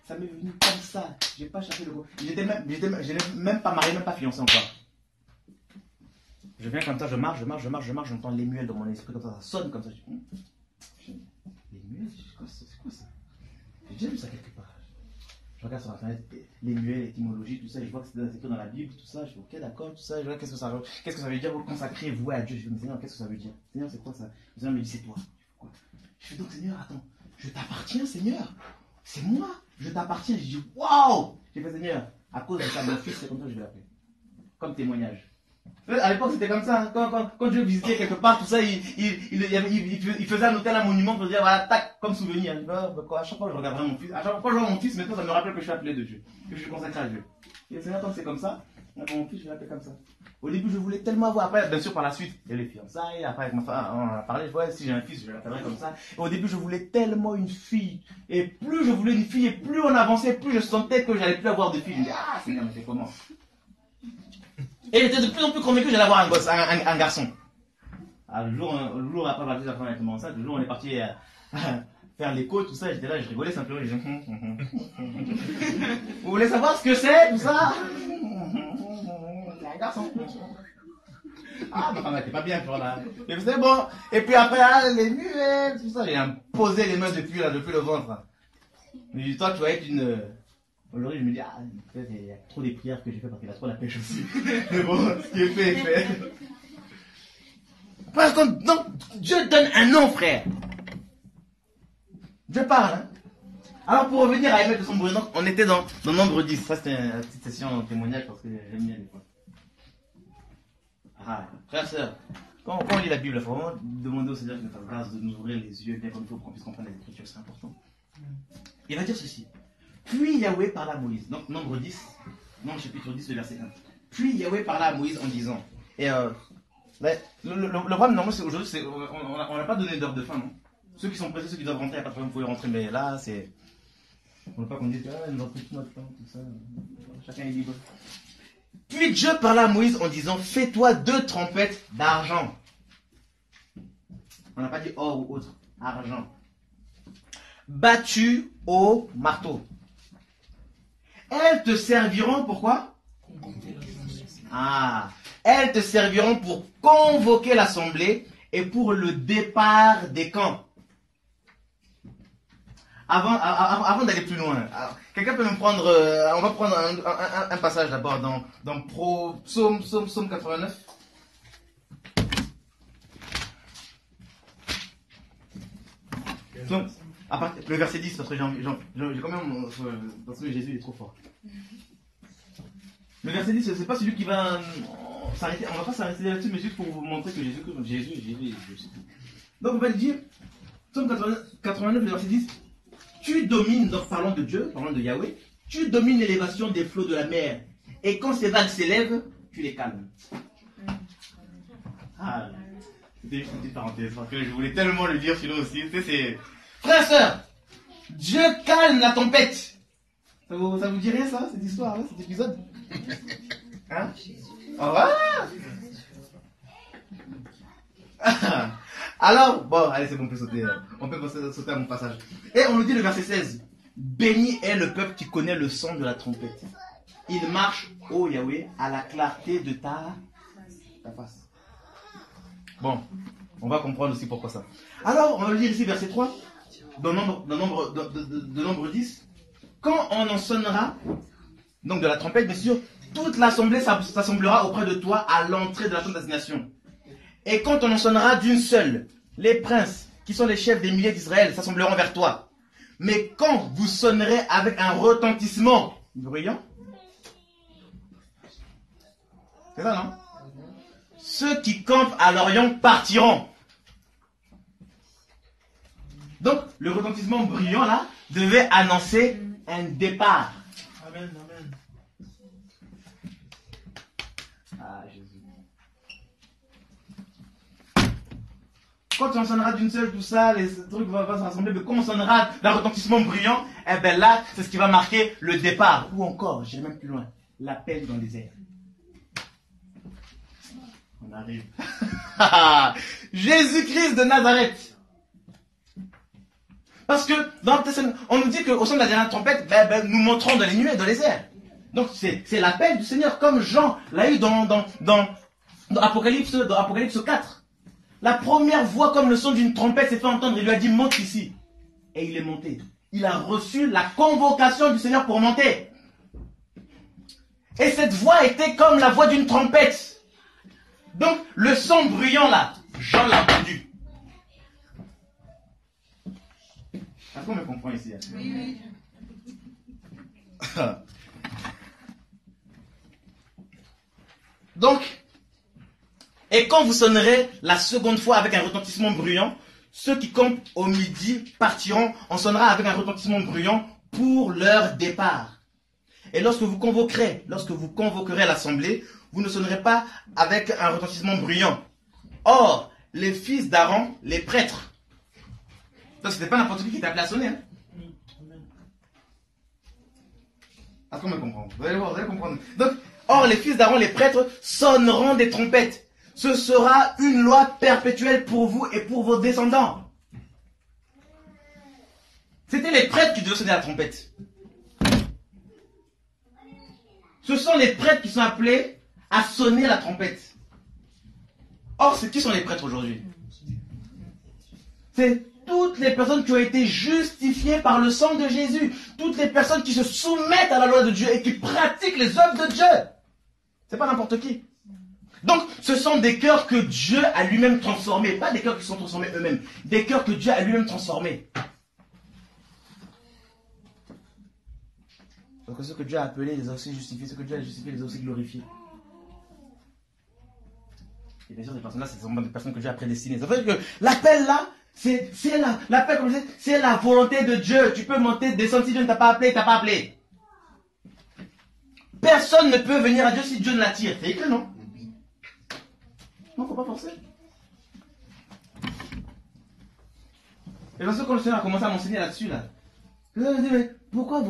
Ça m'est venu comme ça. J'ai pas cherché le gros. Je n'ai même pas marié, même pas fiancé encore. Je viens comme ça, je marche, j'entends les muelles dans mon esprit comme ça sonne comme ça. Les muelles, c'est quoi ça? J'ai déjà vu ça quelque part. Je regarde sur la fenêtre, les muelles, l'étymologie, tout ça, je vois que c'est écrit dans la Bible, tout ça, je fais ok d'accord, tout ça, je vois qu'est-ce que ça veut dire, vous consacrez vous à Dieu. Je dis, Seigneur, qu'est-ce que ça veut dire? Seigneur, c'est quoi ça? Le Seigneur me dit, c'est toi. Je fais donc, Seigneur, attends, je t'appartiens, Seigneur. C'est moi, je t'appartiens. Je dis, waouh! J'ai fait, Seigneur, à cause de ça, mon fils, c'est comme ça que je vais l'appeler. Comme témoignage. À l'époque, c'était comme ça. Quand Dieu visitait quelque part, tout ça, il faisait un hôtel, un monument pour dire, voilà, tac, comme souvenir. À chaque fois que je regarderai mon fils, à chaque fois que je vois mon fils, maintenant, ça me rappelle que je suis appelé de Dieu, que je suis consacré à Dieu. Et Seigneur, tant que c'est comme ça, mon fils, je vais l'appeler comme ça. Au début, je voulais tellement avoir. Après, bien sûr, par la suite, il y a les fiançailles. Après, avec ma femme, on a parlé. Ouais, si j'ai un fils, je l'appellerai comme ça. Et au début, je voulais tellement une fille. Et plus je voulais une fille, et plus on avançait, plus je sentais que j'allais plus avoir de fille. Je me disais, ah, Seigneur, mais c'est comment? Et j'étais de plus en plus convaincu que j'allais avoir un gosse, un garçon. Alors, le jour après la femme avec mon enceinte, le jour où on est parti faire l'écho, tout ça, j'étais là, je rigolais simplement. Je disais, vous voulez savoir ce que c'est, tout ça? C'est un garçon. Ah, ma femme n'était pas bien, là. Et puis c'est bon. Et puis après, les muets, tout ça, j'ai posé les mains depuis le ventre. Mais dis, toi, tu vas être une. Aujourd'hui, je me dis, ah, il y a trop des prières que j'ai fait parce qu'il a trop la pêche aussi. Mais bon, ce qui est fait est fait. Parce que donc, Dieu donne un nom, frère. Dieu parle. Hein? Alors, pour revenir à Émet de son brûlant, on était dans Nombre 10. Ça, c'était une petite session en témoignage parce que j'aime bien les fois. Ah, frère, sœur, quand on lit la Bible, il faut vraiment demander au Seigneur de nous faire grâce, de nous ouvrir les yeux bien comme il faut pour qu'on puisse comprendre les Écritures. C'est important. Il va dire ceci. Puis Yahweh parla à Moïse. Donc, Nombre 10, Nombre chapitre 10, le verset 1. Puis Yahweh parla à Moïse en disant. Et le problème, normalement, c'est aujourd'hui, on n'a pas donné d'heure de fin, non? Ceux qui sont pressés, ceux qui doivent rentrer, il n'y a pas de problème, vous pouvez rentrer, mais là, c'est. On ne veut pas qu'on dise, ah, nous avons pris tout notre temps, tout ça. Chacun est libre. Puis Dieu parla à Moïse en disant, fais-toi 2 trompettes d'argent. On n'a pas dit or ou autre, argent. Battues au marteau. Elles te serviront pour quoi? Ah, elles te serviront pour convoquer l'assemblée et pour le départ des camps. Avant d'aller plus loin, quelqu'un peut me prendre, on va prendre un passage d'abord dans Psaume 89. Le verset 10, parce que j'ai quand même, parce que Jésus est trop fort. Le verset 10, c'est pas celui qui va s'arrêter, on va pas s'arrêter là-dessus, mais juste pour vous montrer que Jésus est Dieu. Donc on va dire, Psaume 89, le verset 10, tu domines, donc parlons de Dieu, parlons de Yahweh, tu domines l'élévation des flots de la mer, et quand ces vagues s'élèvent, tu les calmes. Ah, c'était une petite parenthèse, parce que je voulais tellement le dire sinon aussi, c'est... Frère, sœur, Dieu calme la tempête. Ça vous dit rien ça, cette histoire, là, cet épisode? Hein? Oh, ah. Alors, bon, allez, c'est bon, on peut sauter à mon passage. Et on nous dit le verset 16. Béni est le peuple qui connaît le son de la trompette. Il marche, ô Yahweh, à la clarté de ta face. Bon, on va comprendre aussi pourquoi ça. Alors, on va lire ici verset 3, dans nombre 10. Quand on en sonnera, donc de la trompette, bien sûr, toute l'assemblée s'assemblera auprès de toi à l'entrée de la tente d'assignation. Et quand on en sonnera d'une seule, les princes, qui sont les chefs des milliers d'Israël, s'assembleront vers toi. Mais quand vous sonnerez avec un retentissement bruyant, c'est ça, non? Ceux qui campent à l'Orient partiront. Donc, le retentissement bruyant, là, devait annoncer un départ. Amen, amen. Ah, Jésus. Quand on sonnera d'une seule, tout ça, les trucs vont se rassembler, mais quand on sonnera d'un retentissement bruyant, eh bien là, c'est ce qui va marquer le départ. Ou encore, j'irai même plus loin, l'appel dans les airs. On arrive. Jésus-Christ de Nazareth. Parce que dans le Testament, on nous dit qu'au son de la dernière trompette, nous montrons dans les nuées, dans les airs. Donc c'est l'appel du Seigneur, comme Jean l'a eu dans Apocalypse 4. La première voix comme le son d'une trompette s'est fait entendre, il lui a dit monte ici. Et il est monté. Il a reçu la convocation du Seigneur pour monter. Et cette voix était comme la voix d'une trompette. Donc le son bruyant là, Jean l'a entendu. Est-ce qu'on me comprend ici? Oui. Donc, et quand vous sonnerez la seconde fois avec un retentissement bruyant, ceux qui campent au midi partiront, on sonnera avec un retentissement bruyant pour leur départ. Et lorsque vous convoquerez l'assemblée, vous ne sonnerez pas avec un retentissement bruyant. Or, les fils d'Aaron, les prêtres, donc c'était pas n'importe qui était appelé à sonner. Hein? Est-ce qu'on me comprend? Vous allez voir, vous allez comprendre. Donc, or, les fils d'Aaron, les prêtres, sonneront des trompettes. Ce sera une loi perpétuelle pour vous et pour vos descendants. C'était les prêtres qui devaient sonner la trompette. Ce sont les prêtres qui sont appelés à sonner la trompette. Or, qui sont les prêtres aujourd'hui? C'est toutes les personnes qui ont été justifiées par le sang de Jésus. Toutes les personnes qui se soumettent à la loi de Dieu et qui pratiquent les œuvres de Dieu. C'est pas n'importe qui. Donc, ce sont des cœurs que Dieu a lui-même transformés. Pas des cœurs qui sont transformés eux-mêmes. Des cœurs que Dieu a lui-même transformés. Donc, ce que Dieu a appelé les a aussi justifiés. Ce que Dieu a justifié les a aussi glorifiés. Et bien sûr, ces personnes-là, ce sont des personnes que Dieu a prédestinées. Ça veut dire que l'appel là, l'appel, comme je disais, c'est la volonté de Dieu. Tu peux monter, descendre si Dieu ne t'a pas appelé, il t'a pas appelé. Personne ne peut venir à Dieu si Dieu ne l'attire. C'est écrit, non? Non, faut pas forcer. Et parce que quand le Seigneur a commencé à m'enseigner là-dessus, là, je me dis, mais pourquoi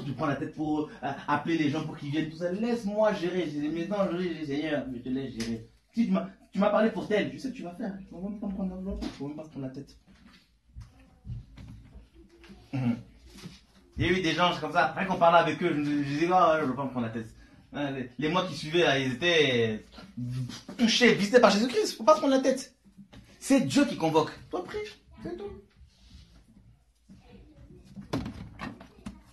tu prends la tête pour appeler les gens pour qu'ils viennent tout ça? Laisse-moi gérer. J'ai dit, maintenant, Seigneur, je te laisse gérer. Si tu m'as parlé pour tel, je sais que tu vas faire. Il ne faut même pas me prendre l'enveloppe, il ne faut même pas se prendre la tête. Il y a eu des gens comme ça, rien qu'on parlait avec eux, je disais, oh, je ne veux pas me prendre la tête. Les mois qui suivaient, là, ils étaient touchés, visités par Jésus-Christ. Il ne faut pas se prendre la tête. C'est Dieu qui convoque. Toi, prie, c'est tout.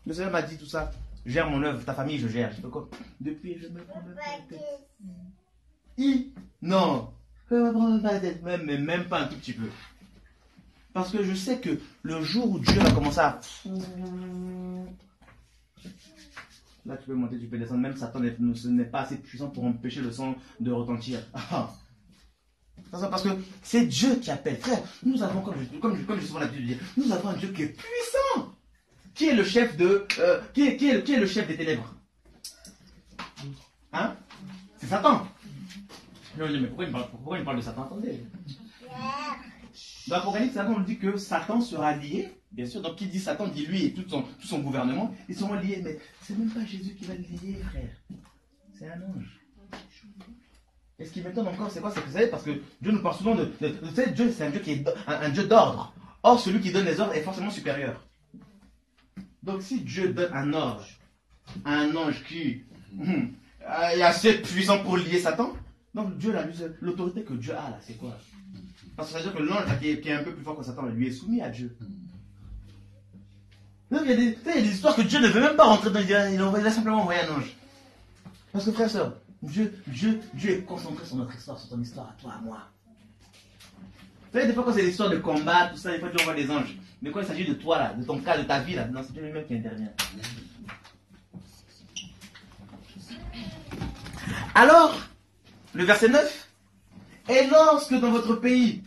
Le Seigneur m'a dit tout ça. Gère mon œuvre, ta famille, je gère. Je fais quoi? Depuis, je me prends même pas la tête. Non, je me prends même pas la tête. Même pas un tout petit peu. Parce que je sais que le jour où Dieu va commencer à... Là, tu peux monter, tu peux descendre. Même Satan n'est pas assez puissant pour empêcher le sang de retentir. Parce que c'est Dieu qui appelle. Frère, nous avons, comme je souvent l'habitude de dire, nous avons un Dieu qui est puissant. Qui est le chef qui est le chef des ténèbres? Hein? C'est Satan. Je me dis, mais pourquoi il parle de Satan? Attendez. Dans l'Apocalypse, on nous dit que Satan sera lié. Bien sûr, donc qui dit Satan dit lui et tout son gouvernement. Ils seront liés. Mais c'est même pas Jésus qui va le lier, frère. C'est un ange. Et ce qui m'étonne encore, c'est quoi? C'est que vous savez, parce que Dieu nous parle souvent vous savez, Dieu, c'est un Dieu qui est un Dieu d'ordre. Or, celui qui donne les ordres est forcément supérieur. Donc, si Dieu donne un ordre à un ange qui est assez puissant pour lier Satan, donc Dieu, l'autorité que Dieu a là, c'est quoi? Parce que ça veut dire que l'ange qui est un peu plus fort que Satan, lui est soumis à Dieu. Donc, il y a des histoires que Dieu ne veut même pas rentrer dans. Il a simplement envoyé un ange. Parce que frère et soeur, Dieu est concentré sur notre histoire, sur ton histoire, à toi, à moi. Vous savez, des fois quand c'est l'histoire de combat, tout ça, des fois tu envoies des anges. Mais quand il s'agit de toi là, de ton cas, de ta vie là, non, c'est Dieu lui-même qui intervient. Alors, le verset 9. Et lorsque dans votre pays,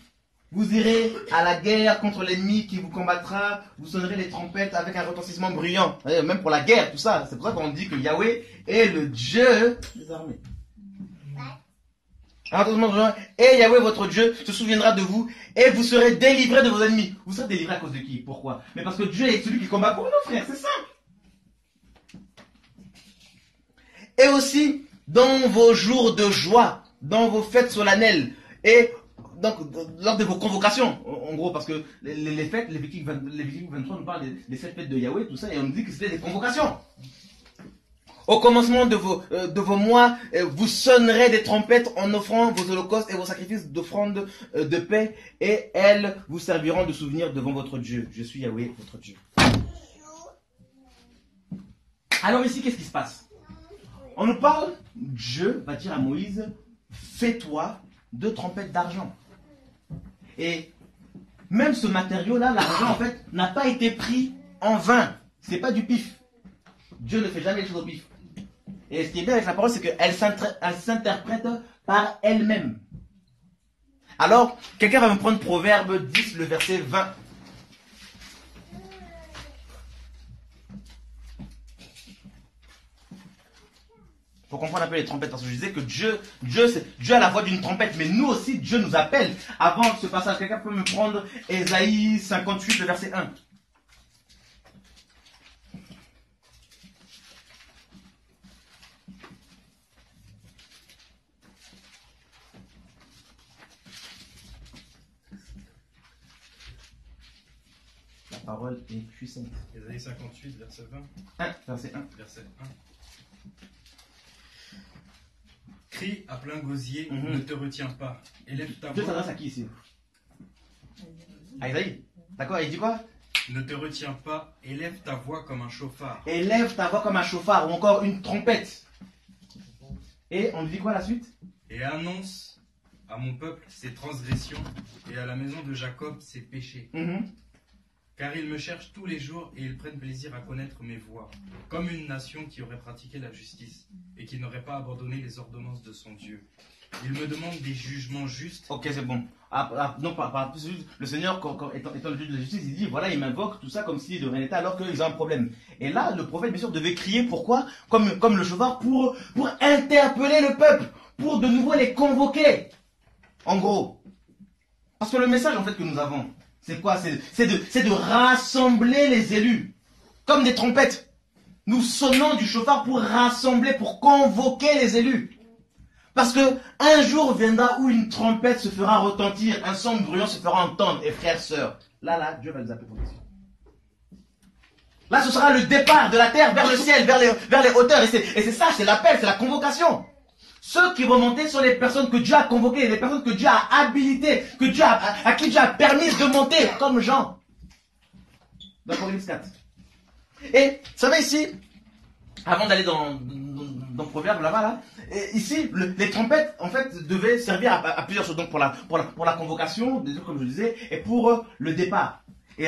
vous irez à la guerre contre l'ennemi qui vous combattra, vous sonnerez les trompettes avec un retentissement bruyant. Même pour la guerre, tout ça. C'est pour ça qu'on dit que Yahweh est le Dieu des armées. Et Yahweh, votre Dieu, se souviendra de vous et vous serez délivrés de vos ennemis. Vous serez délivrés à cause de qui? Pourquoi? Mais parce que Dieu est celui qui combat pour nous, frère. C'est ça. Et aussi, dans vos jours de joie, dans vos fêtes solennelles, et donc, lors de vos convocations, en gros, parce que les fêtes, les Lévitique 23 nous parlent des 7 fêtes de Yahweh, tout ça, et on nous dit que c'était des convocations. Au commencement de vos mois, vous sonnerez des trompettes en offrant vos holocaustes et vos sacrifices d'offrande de paix, et elles vous serviront de souvenir devant votre Dieu. Je suis Yahweh, votre Dieu. Alors ici, qu'est-ce qui se passe? On nous parle, Dieu va dire à Moïse, fais-toi 2 trompettes d'argent. Et même ce matériau-là, l'argent, en fait, n'a pas été pris en vain. C'est pas du pif. Dieu ne fait jamais les choses au pif. Et ce qui est bien avec la parole, c'est qu'elle s'interprète par elle-même. Alors, quelqu'un va me prendre Proverbe 10, le verset 20. Faut comprendre un peu les trompettes, parce que je disais que Dieu a la voix d'une trompette, mais nous aussi, Dieu nous appelle. Avant ce passage, quelqu'un peut me prendre Ésaïe 58, le verset 1. La parole est puissante. Ésaïe 58, verset 20. 1, verset 1. Verset 1. Crie à plein gosier, Mhm. ne te retiens pas. Élève ta Dieu voix. s'adresse à qui ici? À Isaïe. D'accord, il dit quoi? Ne te retiens pas, élève ta voix comme un chauffard. Élève ta voix comme un chauffard ou encore une trompette. Et on dit quoi la suite? Et annonce à mon peuple ses transgressions et à la maison de Jacob ses péchés. Mhm. Car ils me cherchent tous les jours et ils prennent plaisir à connaître mes voies, comme une nation qui aurait pratiqué la justice et qui n'aurait pas abandonné les ordonnances de son Dieu. Ils me demandent des jugements justes. Ok, c'est bon. Non, le Seigneur, étant le juge de la justice, il dit, voilà, il m'invoque tout ça comme s'il de rien n'était, alors qu'ils ont un problème. Et là, le prophète, bien sûr, devait crier, pourquoi? Comme le chauffard, pour interpeller le peuple, pour de nouveau les convoquer. En gros. Parce que le message, en fait, que nous avons, c'est quoi? C'est de rassembler les élus. Comme des trompettes. Nous sonnons du chauffard pour rassembler, pour convoquer les élus. Parce que un jour viendra où une trompette se fera retentir, un son bruyant se fera entendre, et frères, sœurs, là, Dieu va nous appeler pour Jésus. Là, ce sera le départ de la terre vers le ciel, vers les hauteurs, et c'est ça, c'est l'appel, c'est la convocation. Ceux qui vont monter sont les personnes que Dieu a convoquées, les personnes que Dieu a habilitées, à qui Dieu a permis de monter, comme Jean. Dans Apocalypse 4. Et, vous savez ici, avant d'aller dans Proverbe là-bas, là, ici, les trompettes, en fait, devaient servir à plusieurs choses. Donc, pour la convocation, comme je disais, et pour le départ. Et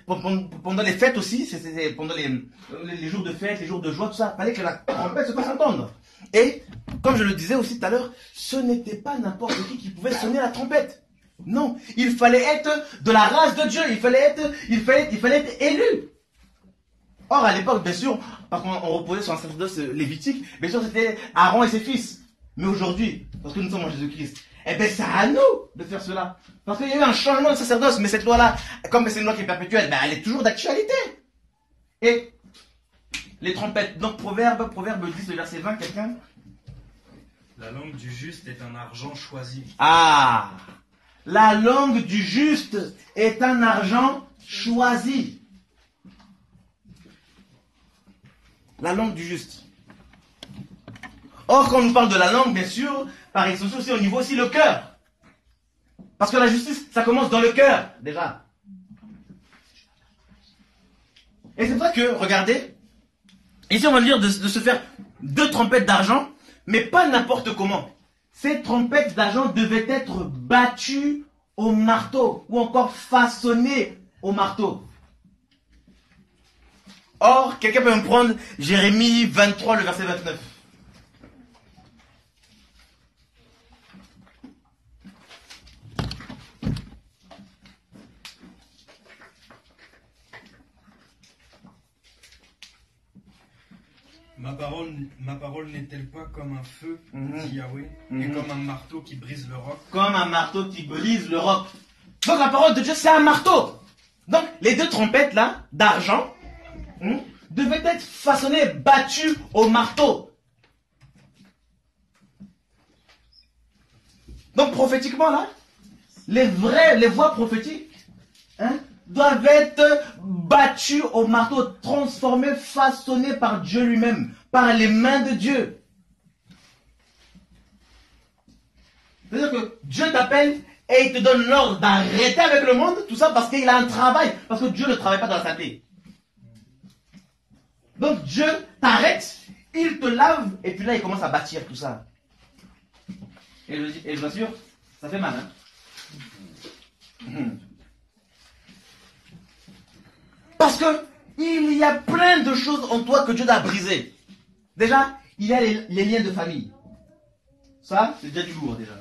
pendant les fêtes aussi, pendant les jours de fête, les jours de joie, tout ça, il fallait que la trompette se fasse entendre. Et, comme je le disais aussi tout à l'heure, ce n'était pas n'importe qui pouvait sonner la trompette. Non, il fallait être de la race de Dieu, il fallait être élu. Or, à l'époque, bien sûr, parce qu'on reposait sur un sacerdoce lévitique, bien sûr, c'était Aaron et ses fils. Mais aujourd'hui, parce que nous sommes en Jésus-Christ, eh bien, c'est à nous de faire cela. Parce qu'il y a eu un changement de sacerdoce, mais cette loi-là, comme c'est une loi qui est perpétuelle, ben, elle est toujours d'actualité. Et les trompettes, donc Proverbe 10, le verset 20, quelqu'un? La langue du juste est un argent choisi. Ah! La langue du juste est un argent choisi. La langue du juste. Or, quand on nous parle de la langue, bien sûr, par extension aussi, au niveau aussi le cœur. Parce que la justice, ça commence dans le cœur, déjà. Et c'est pour ça que, regardez, ici on va dire de se faire 2 trompettes d'argent, mais pas n'importe comment. Ces trompettes d'argent devaient être battues au marteau, ou encore façonnées au marteau. Or, quelqu'un peut me prendre Jérémie 23, le verset 29. Ma parole n'est-elle pas comme un feu, Mhm. dit Yahweh, Mhm. et comme un marteau qui brise le roc? Comme un marteau qui brise le roc. Donc la parole de Dieu, c'est un marteau. Donc les 2 trompettes là, d'argent, devaient être façonnées, battues au marteau. Donc prophétiquement là, les voix prophétiques doivent être battues au marteau, transformées, façonnées par Dieu lui-même, par les mains de Dieu. C'est-à-dire que Dieu t'appelle et il te donne l'ordre d'arrêter avec le monde, tout ça parce qu'il a un travail, parce que Dieu ne travaille pas dans la saleté. Donc Dieu t'arrête, il te lave, et puis là il commence à bâtir tout ça. Et je vous assure, ça fait mal. Parce que il y a plein de choses en toi que Dieu t'a brisé. Déjà, il y a les liens de famille. Ça, c'est déjà du lourd déjà.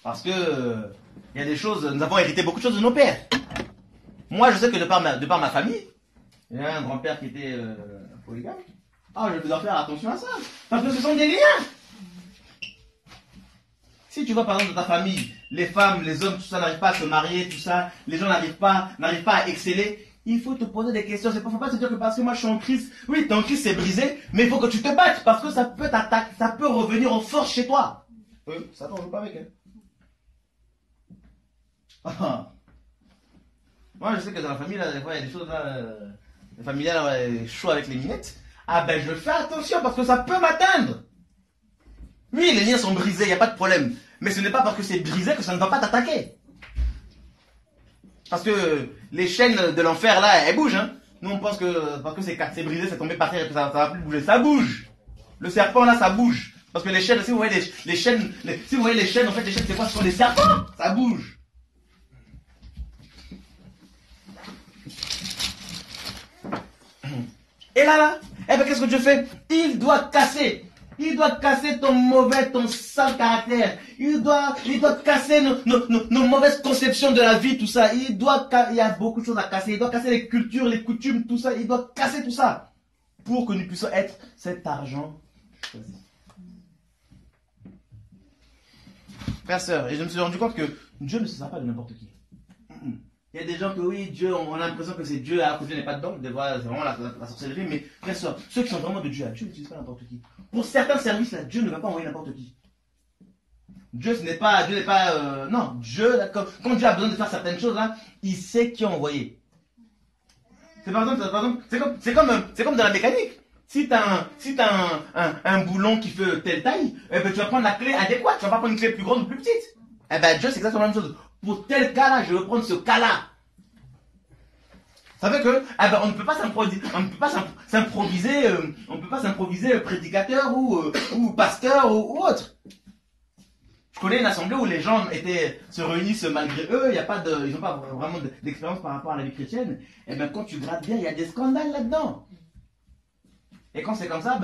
Parce que il y a des choses, nous avons hérité beaucoup de choses de nos pères. Moi, je sais que de par ma famille, il y a un grand-père qui était polygame. Ah, je dois faire attention à ça. Parce que ce sont des liens. Si tu vois par exemple dans ta famille, les femmes, les hommes, tout ça n'arrive pas à se marier, tout ça, les gens n'arrivent pas à exceller, il faut te poser des questions. Il ne faut pas se dire que parce que moi je suis en crise, oui, ton crise c'est brisé, mais il faut que tu te battes parce que ça peut t'attaquer, ça peut revenir en force chez toi. Ça t'en joue pas avec. Moi je sais que dans la famille, là, des fois il y a des choses là, les familiales là, chaud avec les minettes. Ah ben je fais attention parce que ça peut m'atteindre. Oui, les liens sont brisés, il n'y a pas de problème. Mais ce n'est pas parce que c'est brisé que ça ne va pas t'attaquer. Parce que les chaînes de l'enfer là, elles bougent. Nous on pense que parce que c'est brisé, c'est tombé par terre et que ça va plus bouger. Ça bouge. Le serpent là, ça bouge. Parce que les chaînes, si vous voyez les chaînes, si vous voyez les chaînes, en fait les chaînes c'est quoi? Ce sont des serpents. Ça bouge. Et là, eh ben qu'est-ce que Dieu fait? Il doit casser. Il doit casser ton sale caractère. Il doit casser nos mauvaises conceptions de la vie, tout ça. Il y a beaucoup de choses à casser. Il doit casser les cultures, les coutumes, tout ça. Il doit casser tout ça. Pour que nous puissions être cet argent choisi. Frères, sœurs, et je me suis rendu compte que Dieu ne se sert pas de n'importe qui. Il y a des gens que oui, Dieu, on a l'impression que c'est Dieu, alors que Dieu n'est pas dedans. C'est vraiment la sorcellerie. Mais frères, sœurs, ceux qui sont vraiment de Dieu, Dieu n'utilise pas n'importe qui. Pour certains services, là, Dieu ne va pas envoyer n'importe qui. Dieu n'est pas, non, Dieu, quand Dieu a besoin de faire certaines choses, là, il sait qui envoyer. C'est par exemple, c'est comme dans la mécanique. Si t'as un boulon qui fait telle taille, eh ben, tu vas prendre la clé adéquate, tu vas pas prendre une clé plus grande ou plus petite. Eh ben, Dieu, c'est exactement la même chose. Pour tel cas-là, je veux prendre ce cas-là. Ça fait que, eh ben, on ne peut pas s'improviser prédicateur ou pasteur ou autre. Je connais une assemblée où les gens se réunissent malgré eux, ils n'ont pas vraiment d'expérience par rapport à la vie chrétienne. Et bien quand tu grattes bien, il y a des scandales là-dedans. Et quand c'est comme ça,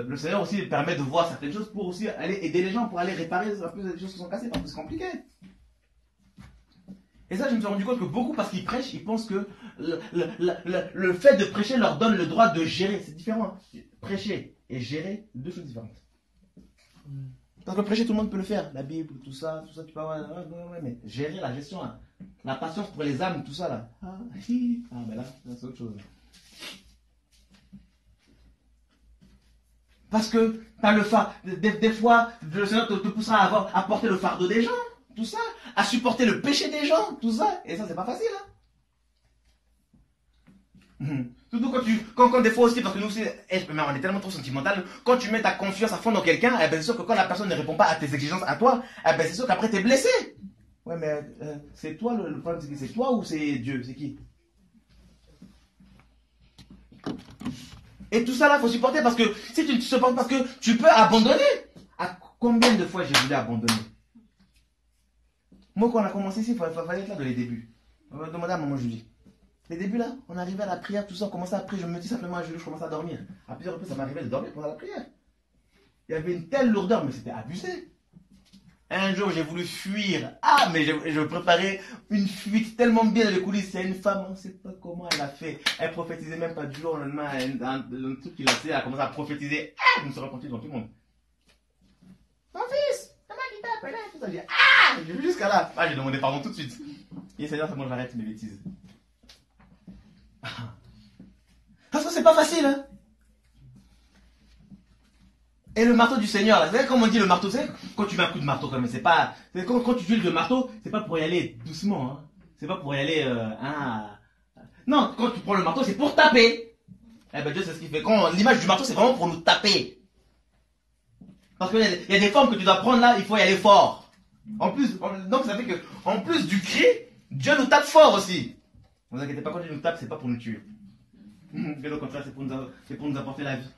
le Seigneur aussi permet de voir certaines choses pour aussi aller aider les gens, pour aller réparer un peu les choses qui sont cassées, parce que c'est compliqué. Et ça, je me suis rendu compte que beaucoup, parce qu'ils prêchent, ils pensent que le fait de prêcher leur donne le droit de gérer. C'est différent. Prêcher et gérer, deux choses différentes. Parce que prêcher, tout le monde peut le faire. La Bible, tout ça, tu peux avoir. Ouais, mais gérer la gestion, hein. La patience pour les âmes, tout ça là. Ben là, c'est autre chose. Parce que t'as le fardeau. Des fois, le Seigneur te poussera à porter le fardeau des gens, tout ça, à supporter le péché des gens, tout ça. Et ça, c'est pas facile, hein. Surtout quand des fois aussi, parce que nous aussi, on est tellement trop sentimental, quand tu mets ta confiance à fond dans quelqu'un, eh ben c'est sûr que quand la personne ne répond pas à tes exigences à toi, eh ben c'est sûr qu'après t'es blessé. Ouais, mais c'est toi le problème, c'est qui? C'est toi ou c'est Dieu? C'est qui? Et tout ça là, faut supporter parce que si tu ne supportes pas, parce que tu peux abandonner. À combien de fois j'ai voulu abandonner? Moi, quand on a commencé ici, il fallait être là dans les débuts. On va demander à maman Julie. Les débuts là, on arrivait à la prière, tout ça, on commençait à prier, je me dis simplement à Julie, je commençais à dormir. À plusieurs reprises, ça m'arrivait de dormir pendant la prière. Il y avait une telle lourdeur, mais c'était abusé. Un jour, j'ai voulu fuir. Ah, mais je préparais une fuite tellement bien dans les coulisses. Il y a une femme, on ne sait pas comment elle a fait. Elle prophétisait même pas du jour au lendemain. Un truc qu'il a fait, elle a commencé à prophétiser. Ah, je me suis repenti devant tout le monde. Mon fils, comment il t'a appelé? Tout ça, j'ai vu jusqu'à là. Ah, j'ai demandé pardon tout de suite. Et Seigneur, c'est bon, j'arrête mes bêtises. Parce que c'est pas facile, hein. Et le marteau du Seigneur, là, vous savez comment on dit le marteau? Vous savez, quand tu mets un coup de marteau, quand même, c'est pas, quand tu utilises le marteau, c'est pas pour y aller doucement, hein. C'est pas pour y aller, non, quand tu prends le marteau, c'est pour taper. Eh ben, Dieu, c'est ce qu'il fait. Quand l'image du marteau, c'est vraiment pour nous taper. Parce qu'il y a des formes que tu dois prendre là, il faut y aller fort. En plus, donc ça fait que, en plus du cri, Dieu nous tape fort aussi. Ne vous inquiétez pas, quand Dieu nous tape, c'est pas pour nous tuer. Bien au contraire, c'est pour nous apporter la vie.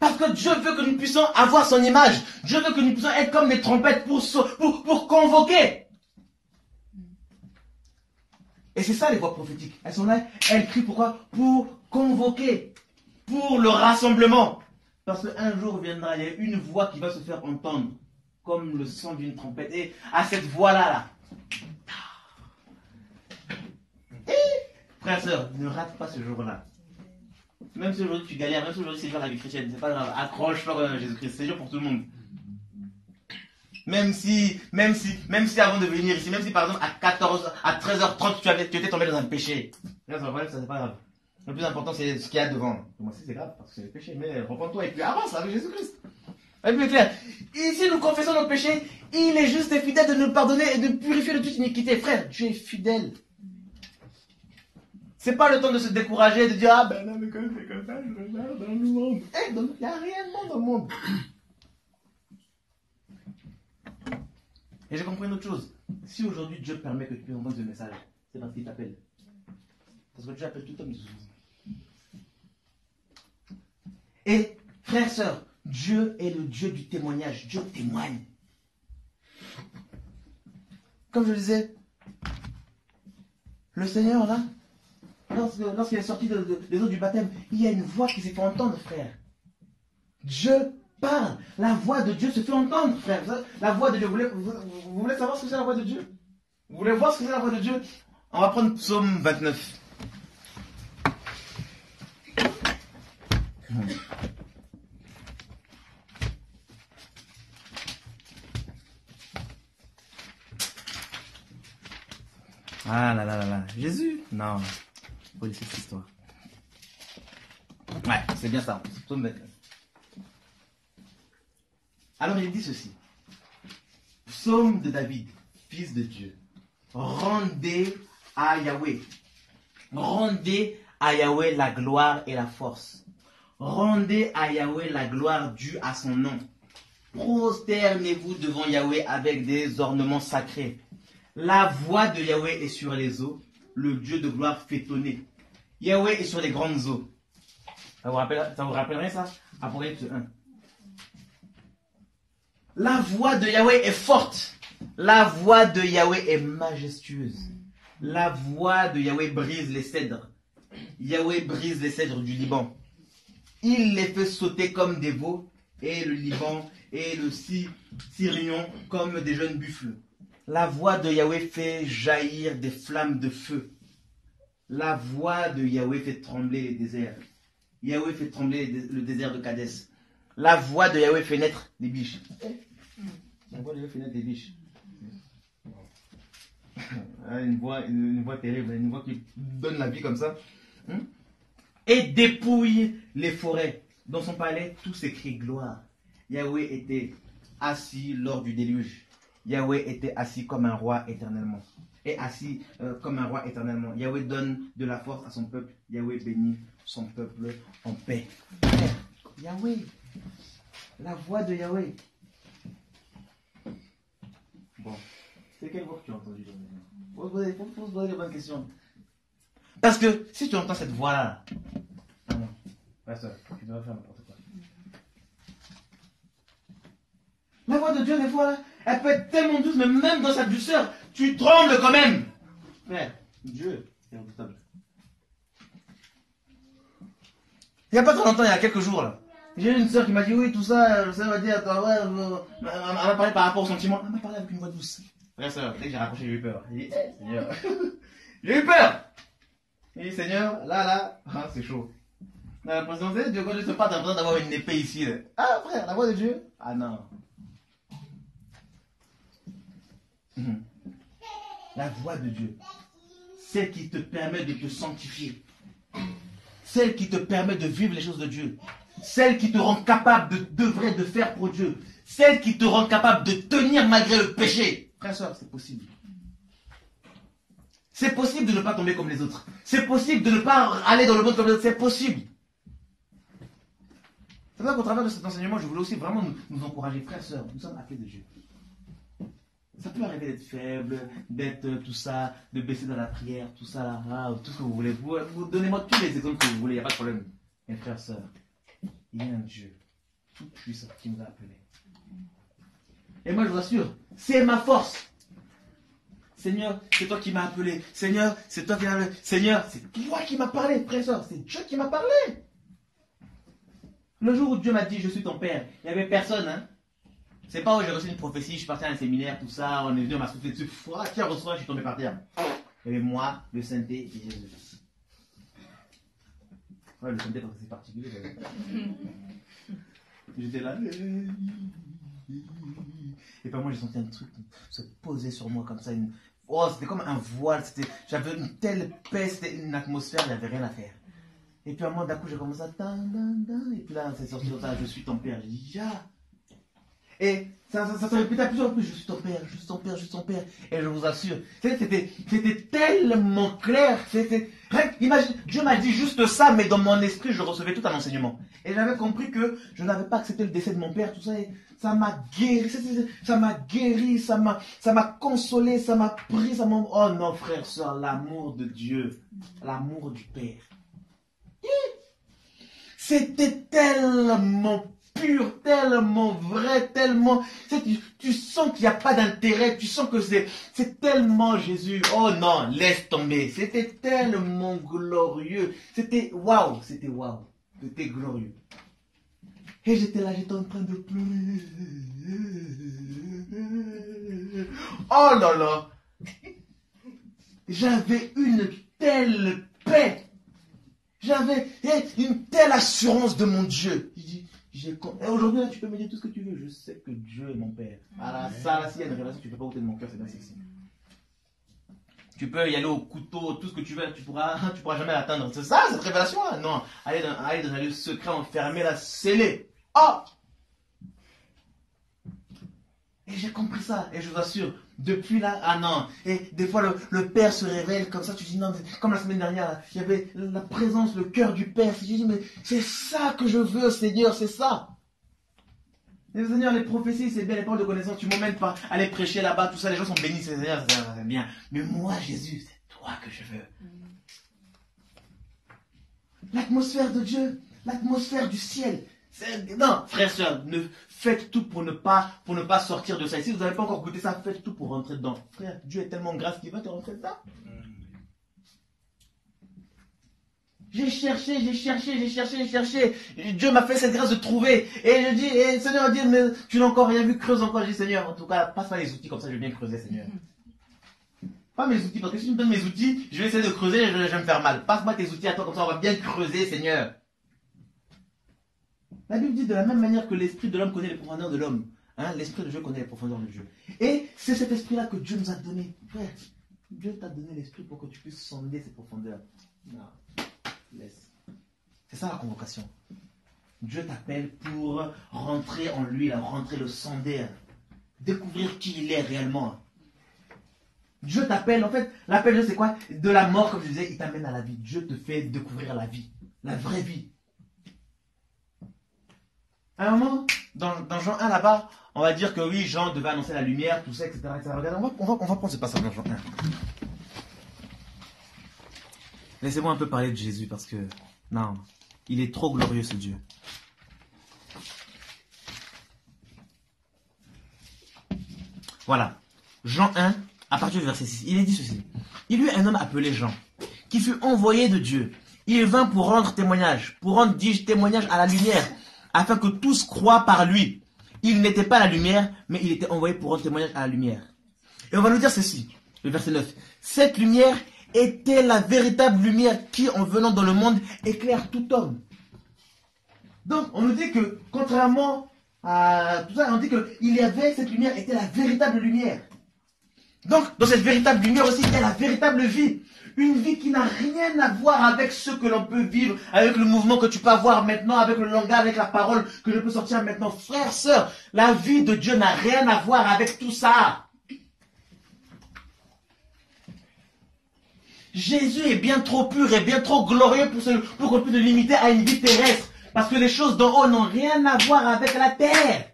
Parce que Dieu veut que nous puissions avoir son image. Dieu veut que nous puissions être comme des trompettes pour convoquer. Et c'est ça les voix prophétiques. Elles sont là, elles crient pourquoi? Pour convoquer. Pour le rassemblement. Parce qu'un jour viendra, il y a une voix qui va se faire entendre. Comme le son d'une trompette. Et à cette voix-là, frères et sœurs, ne rate pas ce jour-là. Même si aujourd'hui tu galères, même si aujourd'hui c'est dur la vie chrétienne, c'est pas grave, accroche-toi à Jésus-Christ, c'est dur pour tout le monde. Même si avant de venir ici, même si par exemple à 13h30 tu étais tombé dans un péché, là, ça c'est pas grave. Le plus important c'est ce qu'il y a devant. Moi aussi c'est grave parce que c'est le péché, mais reprends-toi et puis avance avec Jésus-Christ. Et puis clair, ici nous confessons nos péchés, il est juste et fidèle de nous pardonner et de purifier de toute iniquité. Frère, Dieu est fidèle. C'est pas le temps de se décourager et de dire ah ben non mais comme c'est comme ça, je vais faire dans le monde. Eh, il n'y a rien de monde dans le monde. Et j'ai compris une autre chose. Si aujourd'hui Dieu permet que tu puisses entendre ce message, c'est parce qu'il t'appelle. Parce que Dieu appelle tout homme. Et frères, sœurs, Dieu est le Dieu du témoignage. Dieu témoigne. Comme je le disais, le Seigneur là, lorsqu'il est sorti des eaux du baptême, il y a une voix qui s'est fait entendre, frère. Dieu parle. La voix de Dieu se fait entendre, frère. La voix de Dieu. Vous voulez savoir ce que c'est la voix de Dieu? Vous voulez voir ce que c'est la voix de Dieu? On va prendre Psaume 29. Ah là là là là. Jésus? Non. Faut laisser cette histoire. Ouais, c'est bien ça. Psaume 29. Alors il dit ceci. Psaume de David, fils de Dieu. Rendez à Yahweh. Rendez à Yahweh la gloire et la force. Rendez à Yahweh la gloire due à son nom. Prosternez-vous devant Yahweh avec des ornements sacrés. La voix de Yahweh est sur les eaux. Le Dieu de gloire fait tonner. Yahweh est sur les grandes eaux. Ça vous rappellerait ça? Apocalypse 1. La voix de Yahweh est forte. La voix de Yahweh est majestueuse. La voix de Yahweh brise les cèdres. Yahweh brise les cèdres du Liban. Il les fait sauter comme des veaux, et le Liban et le Sirion comme des jeunes buffles. La voix de Yahweh fait jaillir des flammes de feu. La voix de Yahweh fait trembler les déserts. Yahweh fait trembler le désert de Kadès. La voix de Yahweh fait naître des biches. La voix de Yahweh fait naître des biches. Une voix terrible, une voix qui donne la vie comme ça. Et dépouille les forêts. Dans son palais, tout s'écrie gloire. Yahweh était assis lors du déluge. Yahweh était assis comme un roi éternellement. Et assis comme un roi éternellement. Yahweh donne de la force à son peuple. Yahweh bénit son peuple en paix. Yahweh. La voix de Yahweh. Bon. C'est quelle voix que tu as entendue? Il faut se poser les bonnes questions. Parce que si tu entends cette voix-là, non, pasteur, tu devrais faire n'importe quoi. La voix de Dieu, des fois, là, elle peut être tellement douce, mais même dans sa douceur, tu trembles quand même. Frère, Dieu est redoutable. Il n'y a pas très longtemps, il y a quelques jours, là, j'ai une soeur qui m'a dit, oui, tout ça, ça va dire, ouais, elle m'a parlé par rapport au sentiment. Elle m'a parlé avec une voix douce. Frère, sœur, dès que j'ai raccroché, j'ai eu peur. J'ai dit, Seigneur, j'ai eu peur. J'ai dit, Seigneur, là, c'est chaud. On a l'impression, quand Dieu se parle, t'as l'impression d'avoir une épée ici. Là. Ah, frère, la voix de Dieu? Ah non. La voix de Dieu, celle qui te permet de te sanctifier, celle qui te permet de vivre les choses de Dieu, celle qui te rend capable d'œuvrer, de faire pour Dieu, celle qui te rend capable de tenir malgré le péché. Frère, soeur, c'est possible. C'est possible de ne pas tomber comme les autres. C'est possible de ne pas aller dans le monde comme les autres. C'est possible. C'est vrai qu'au travers de cet enseignement, je voulais aussi vraiment nous encourager, frères, sœurs. Nous sommes appelés de Dieu. Ça peut arriver d'être faible, d'être tout ça, de baisser dans la prière, tout ça, tout ce que vous voulez. Vous donnez-moi tous les exemples que vous voulez, il n'y a pas de problème. Mes frères, sœurs, il y a un Dieu tout puissant qui nous a appelés. Et moi, je vous assure, c'est ma force. Seigneur, c'est toi qui m'as appelé. Seigneur, c'est toi qui m'as appelé. Seigneur, c'est toi qui m'as parlé, frère, sœur. C'est Dieu qui m'a parlé. Le jour où Dieu m'a dit, je suis ton père, il n'y avait personne, hein. C'est pas où j'ai reçu une prophétie, je suis parti à un séminaire, tout ça, on est venu, on m'a soufflé dessus, tiens, reçois, je suis tombé par terre. Il y avait moi, le Sainté et Jésus. Ouais, le Sainté, parce que c'est particulier. J'étais là. Et puis moi, j'ai senti un truc se poser sur moi comme ça. Oh, c'était comme un voile, j'avais une telle paix, c'était une atmosphère, il n'y avait rien à faire. Et puis à un moment, d'un coup, j'ai commencé à... Et puis là, c'est sorti comme ça, je suis ton père. J'ai dit, ya. Et ça se répétait à plusieurs reprises, je suis ton père, je suis ton père, je suis ton père. Et je vous assure, c'était tellement clair. Imagine, Dieu m'a dit juste ça, mais dans mon esprit, je recevais tout un enseignement. Et j'avais compris que je n'avais pas accepté le décès de mon père, tout ça. Et ça m'a guéri, ça m'a consolé, ça m'a pris, ça m'a... Oh non, frère, soeur, l'amour de Dieu, l'amour du Père. C'était tellement pur, tellement vrai, tellement... Tu sens qu'il n'y a pas d'intérêt, tu sens que c'est tellement Jésus. Oh non, laisse tomber. C'était tellement glorieux. C'était waouh, c'était glorieux. Et j'étais là, j'étais en train de pleurer. Oh là là. J'avais une telle paix. J'avais une telle assurance de mon Dieu. Et aujourd'hui, tu peux me dire tout ce que tu veux. Je sais que Dieu est mon Père. Alors ça, là, s'il y a une révélation, tu ne peux pas ôter de mon cœur, c'est bien sexy. Tu peux y aller au couteau, tout ce que tu veux, tu pourras jamais l'atteindre. C'est ça, cette révélation-là? Non. Aller dans un lieu secret, enfermé, là, scellé. Oh! Et j'ai compris ça. Et je vous assure, depuis là, ah non. Et des fois, le Père se révèle comme ça. Tu dis non, comme la semaine dernière, il y avait la présence, le cœur du Père. Je dis, mais c'est ça que je veux, Seigneur, c'est ça. Et Seigneur, les prophéties, c'est bien, les paroles de connaissance. Tu m'emmènes pas aller prêcher là-bas, tout ça. Les gens sont bénis, Seigneur, c'est bien. Mais moi, Jésus, c'est toi que je veux. L'atmosphère de Dieu, l'atmosphère du ciel. Non, frère, soeur, faites tout pour ne pas sortir de ça. Et si vous n'avez pas encore goûté ça, faites tout pour rentrer dedans. Frère, Dieu est tellement grâce qu'il va te rentrer dedans. J'ai cherché. Dieu m'a fait cette grâce de trouver. Et je dis, et le Seigneur a dit, mais tu n'as encore rien vu, creuse encore. Je dis, Seigneur, en tout cas, passe-moi les outils, comme ça je vais bien creuser, Seigneur. Pas mes outils, parce que si tu me donnes mes outils, je vais essayer de creuser et je vais me faire mal. Passe-moi tes outils à toi, comme ça on va bien creuser, Seigneur. La Bible dit de la même manière que l'esprit de l'homme connaît les profondeurs de l'homme. Hein, l'esprit de Dieu connaît les profondeurs de Dieu. Et c'est cet esprit-là que Dieu nous a donné. Frère, Dieu t'a donné l'esprit pour que tu puisses sonder ces profondeurs. Non, laisse. C'est ça la convocation. Dieu t'appelle pour rentrer en lui, rentrer le sonder. Découvrir qui il est réellement. Dieu t'appelle, en fait, l'appel de Dieu c'est quoi? De la mort, comme je disais, il t'amène à la vie. Dieu te fait découvrir la vie, la vraie vie. À un moment, dans Jean 1 là-bas, on va dire que oui, Jean devait annoncer la lumière, tout ça, etc. Regardez, on va prendre ce passage dans Jean 1. Laissez-moi un peu parler de Jésus parce que, non, il est trop glorieux ce Dieu. Voilà, Jean 1, à partir du verset 6, il est dit ceci. Il y eut un homme appelé Jean, qui fut envoyé de Dieu. Il vint pour rendre témoignage, témoignage à la lumière, afin que tous croient par lui. Il n'était pas la lumière, mais il était envoyé pour rendre témoignage à la lumière. Et on va nous dire ceci, le verset 9. Cette lumière était la véritable lumière qui, en venant dans le monde, éclaire tout homme. Donc, on nous dit que, contrairement à tout ça, on dit que cette lumière était la véritable lumière. Donc, dans cette véritable lumière aussi, il y a la véritable vie. Une vie qui n'a rien à voir avec ce que l'on peut vivre, avec le mouvement que tu peux avoir maintenant, avec le langage, avec la parole que je peux sortir maintenant. Frères, sœurs, la vie de Dieu n'a rien à voir avec tout ça. Jésus est bien trop pur et bien trop glorieux pour qu'on puisse le limiter à une vie terrestre. Parce que les choses d'en haut n'ont rien à voir avec la terre.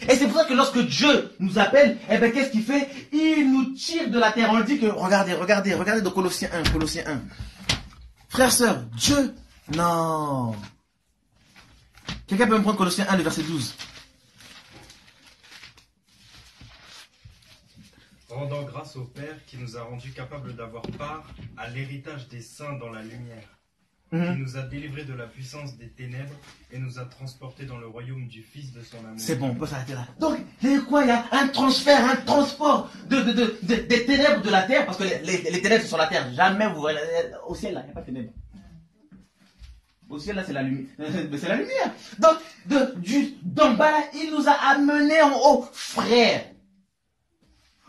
Et c'est pour ça que lorsque Dieu nous appelle, eh bien, qu'est-ce qu'il fait? Il nous tire de la terre. On dit que, regardez dans Colossiens 1. Frères, sœurs, Dieu, non. Quelqu'un peut me prendre Colossiens 1, le verset 12. Rendant grâce au Père qui nous a rendus capables d'avoir part à l'héritage des saints dans la lumière, qui nous a délivrés de la puissance des ténèbres et nous a transportés dans le royaume du Fils de son amour. C'est bon, on peut s'arrêter là. Donc, il y a quoi? Il y a un transfert, un transport des ténèbres de la terre, parce que les ténèbres sont sur la terre. Jamais vous voyez, au ciel là, il n'y a pas de ténèbres. Au ciel là, c'est la lumière. C'est la lumière. Donc, d'en bas là, il nous a amenés en haut, frères.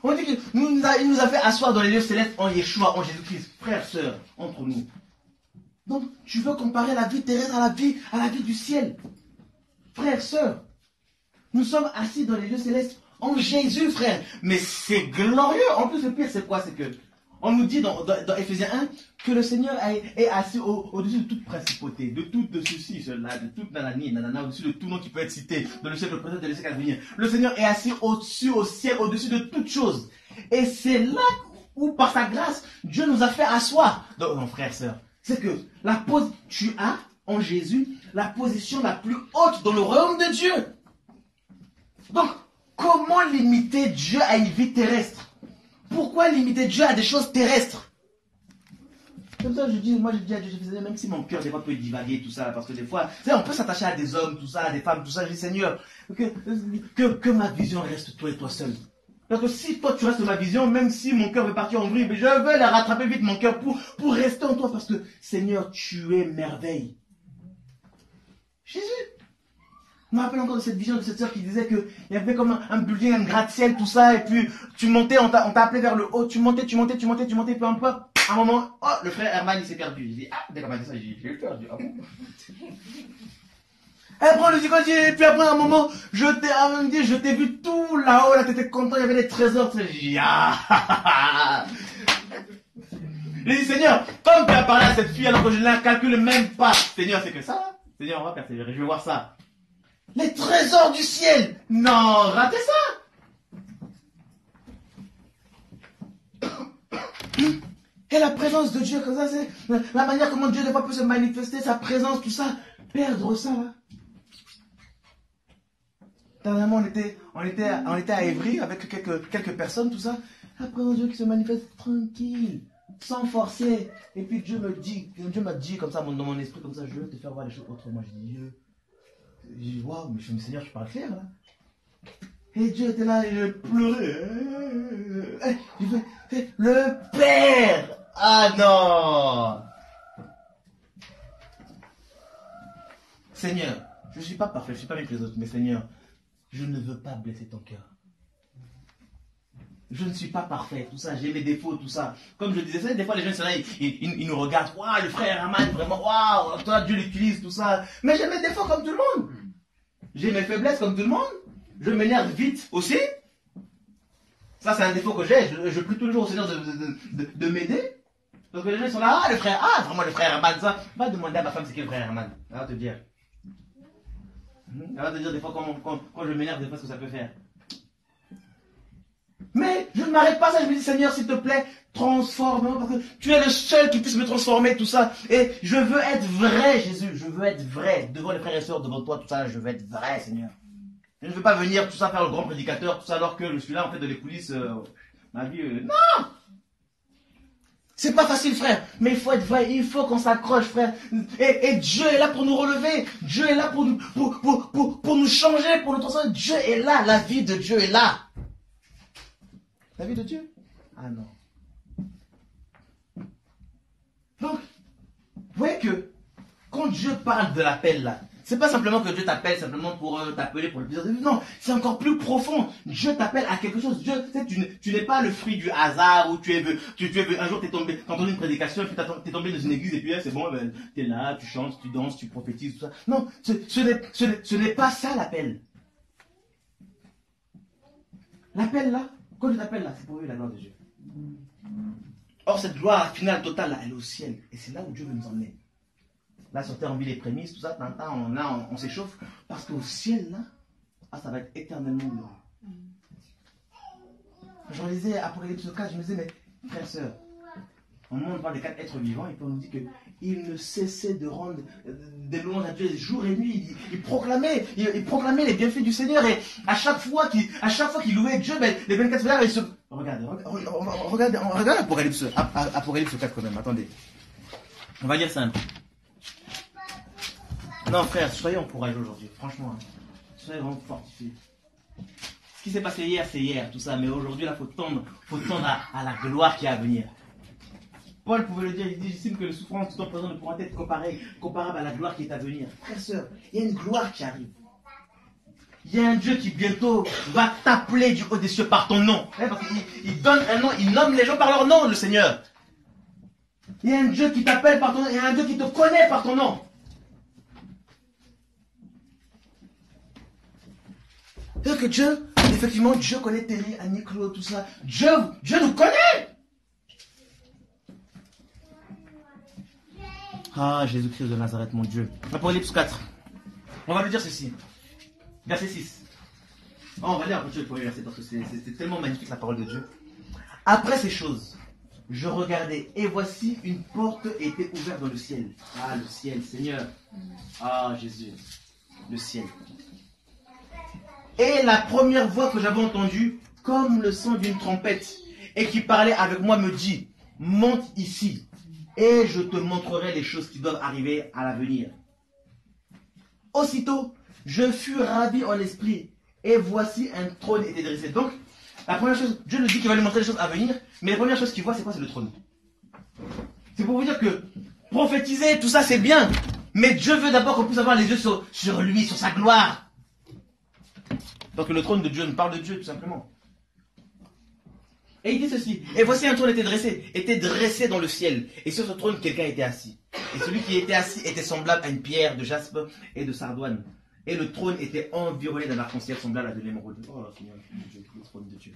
On dit qu'il nous a fait asseoir dans les lieux célestes en Yeshua, en Jésus-Christ, frères, sœurs, entre nous. Donc, tu veux comparer la vie terrestre à la vie du ciel. Frères, sœurs, nous sommes assis dans les lieux célestes en Jésus, frère. Mais c'est glorieux. En plus, le pire, c'est quoi? C'est que, on nous dit dans Ephésiens 1 que le Seigneur est assis au-dessus de toute principauté, de tout de ceci, cela, de toute nanani, nanana, au-dessus de tout nom qui peut être cité, dans le siècle présent et le siècle à venir. Le Seigneur est assis au-dessus, au ciel, au-dessus de toutes choses. Et c'est là où, par sa grâce, Dieu nous a fait asseoir. Donc, non, frères, sœurs, c'est que tu as en Jésus la position la plus haute dans le royaume de Dieu. Donc, comment limiter Dieu à une vie terrestre? Pourquoi limiter Dieu à des choses terrestres? Comme ça, je dis à Dieu, même si mon cœur des fois peut divaguer, tout ça, parce que des fois, on peut s'attacher à des hommes, tout ça, à des femmes, tout ça, je dis, Seigneur, que ma vision reste toi et toi seul. Parce que si toi tu restes ma vision, même si mon cœur veut partir en vrille, mais je veux la rattraper vite, mon cœur, pour rester en toi, parce que, Seigneur, tu es merveille. Jésus. Je me rappelle encore de cette vision de cette sœur qui disait qu'il y avait comme un building, un gratte-ciel, tout ça, et puis tu montais, on t'a appelé vers le haut, tu montais, puis un peu, à un moment, oh, le frère Herman, il s'est perdu. J'ai dit, dès qu'on m'a dit ça, j'ai eu peur, j'ai dit, ah bon. Elle prend le zigotier, et puis après un moment, je t'ai vu tout là-haut, là, t'étais content, il y avait des trésors, j'ai dit, J'ai dit, Seigneur, comme tu as parlé à cette fille alors que je ne la calcule même pas, Seigneur, c'est que ça, là. Seigneur, on va persévérer, je vais voir ça. Les trésors du ciel! Non, ratez ça! Et la présence de Dieu, comme ça, c'est la manière comment Dieu des fois peut se manifester, sa présence, tout ça. Perdre ça, là. Dernièrement, on était à Évry avec quelques personnes, tout ça. La présence de Dieu qui se manifeste tranquille, sans forcer. Et puis Dieu m'a dit comme ça, dans mon esprit, comme ça, je veux te faire voir les choses autrement. J'ai dit, j'ai dit, waouh, mais Seigneur, je parle clair, là. Et Dieu était là, et je pleurais. Je fais, le Père! Ah non! Seigneur, je ne suis pas parfait, je ne suis pas avec les autres, mais Seigneur, je ne veux pas blesser ton cœur. Je ne suis pas parfait, tout ça, j'ai mes défauts, tout ça. Comme je disais, des fois les gens sont là, ils nous regardent, waouh, le frère Herman, vraiment, waouh, toi Dieu l'utilise, tout ça. Mais j'ai mes défauts comme tout le monde. J'ai mes faiblesses comme tout le monde. Je m'énerve vite aussi. Ça, c'est un défaut que j'ai. Je prie tous les jours au Seigneur de m'aider. Parce que les gens sont là, vraiment le frère Herman, ça. Va demander à ma femme c'est qui le frère Herman. Elle va te dire. Elle va te dire des fois quand je m'énerve, des fois ce que ça peut faire. Mais je ne m'arrête pas ça, je me dis Seigneur s'il te plaît, transforme-moi parce que tu es le seul qui puisse me transformer, tout ça. Et je veux être vrai, Jésus, je veux être vrai devant les frères et sœurs, devant toi, tout ça, je veux être vrai, Seigneur. Je ne veux pas venir tout ça faire le grand prédicateur, tout ça, alors que je suis là en fait de les coulisses, ma vie, non! C'est pas facile, frère, mais il faut être vrai, il faut qu'on s'accroche, frère. Et Dieu est là pour nous relever, Dieu est là pour nous changer, pour nous transformer. Dieu est là, la vie de Dieu est là. La vie de Dieu? Ah non. Donc, vous voyez que quand Dieu parle de l'appel là, C'est pas simplement que Dieu t'appelle simplement pour t'appeler pour le plaisir de vivre. Non, c'est encore plus profond. Dieu t'appelle à quelque chose. Dieu, tu n'es pas le fruit du hasard où tu es un jour t'es tombé, t'as entendu une prédication et puis t'es tombé dans une église et puis c'est bon, ben, t'es là, tu chantes, tu danses, tu prophétises, tout ça. Non, ce n'est pas ça l'appel. L'appel là, quand Dieu t'appelle là, c'est pour vivre la gloire de Dieu. Or, cette gloire finale, totale, là, elle est au ciel. Et c'est là où Dieu veut nous emmener. Là, sur terre, on vit les prémices, tout ça, on s'échauffe. Parce qu'au ciel, là, ça va être éternellement gloire. Je relisais Apocalypse 4, je me disais, mais frères, sœurs, au moment où on parle des 4 êtres vivants, il nous dit qu'il ne cessait de rendre des louanges à Dieu jour et nuit. Il proclamait les bienfaits du Seigneur. Et à chaque fois qu'il louait Dieu, ben, les 24 frères, ils se... Regarde Apocalypse 4 quand même, attendez. On va dire simple. Non frère, soyons courageux aujourd'hui, franchement. Soyez vraiment fortifiés. Ce qui s'est passé hier, c'est hier, tout ça. Mais aujourd'hui, là, faut tendre à la gloire qui est à venir. Paul pouvait le dire, il dit, j'estime que les souffrances tout en présent ne pourront être comparables à la gloire qui est à venir. Frère, sœur, il y a une gloire qui arrive. Il y a un Dieu qui bientôt va t'appeler du haut des cieux par ton nom. Parce qu'il donne un nom, il nomme les gens par leur nom, le Seigneur. Il y a un Dieu qui t'appelle par ton nom, il y a un Dieu qui te connaît par ton nom. C'est-à-dire que Dieu, effectivement, Dieu connaît Terry, Annie, Claude, tout ça. Dieu nous connaît. Ah, Jésus-Christ de Nazareth, mon Dieu. Apocalypse 4. On va lui dire ceci. Verset 6. Oh, on va lire un peu le premier verset parce que c'est tellement magnifique la parole de Dieu. Après ces choses, je regardais et voici une porte était ouverte dans le ciel. Ah, le ciel, Seigneur. Ah, Jésus. Le ciel. Et la première voix que j'avais entendue, comme le son d'une trompette, et qui parlait avec moi me dit, monte ici. Et je te montrerai les choses qui doivent arriver à l'avenir. Aussitôt, je fus ravi en esprit, et voici un trône était dressé. Donc, la première chose, Dieu nous dit qu'il va lui montrer les choses à venir, mais la première chose qu'il voit, c'est quoi? C'est le trône. C'est pour vous dire que prophétiser, tout ça, c'est bien, mais Dieu veut d'abord qu'on puisse avoir les yeux sur lui, sur sa gloire. Donc le trône de Dieu nous parle de Dieu, tout simplement. Et il dit ceci, et voici un trône était dressé dans le ciel, et sur ce trône quelqu'un était assis. Et celui qui était assis était semblable à une pierre de jaspe et de sardoine. Et le trône était environné d'un arc-en-ciel semblable à de l'émeraude. Oh Seigneur, le trône de Dieu.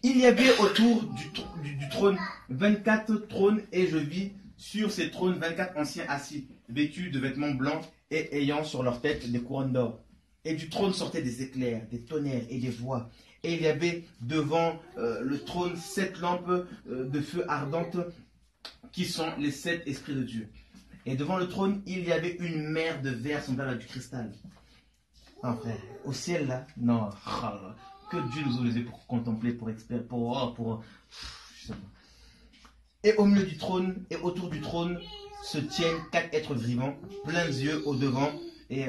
Il y avait autour du trône 24 trônes, et je vis sur ces trônes 24 anciens assis, vêtus de vêtements blancs et ayant sur leur tête des couronnes d'or. Et du trône sortaient des éclairs, des tonnerres et des voix. Et il y avait devant le trône 7 lampes de feu ardentes qui sont les 7 esprits de Dieu. Et devant le trône, il y avait une mer de verre semblable à du cristal. Non frère, au ciel là, non, que Dieu nous ouvre les yeux pour contempler, pour je sais pas. Et au milieu du trône et autour du trône se tiennent 4 êtres vivants, pleins d'yeux au devant et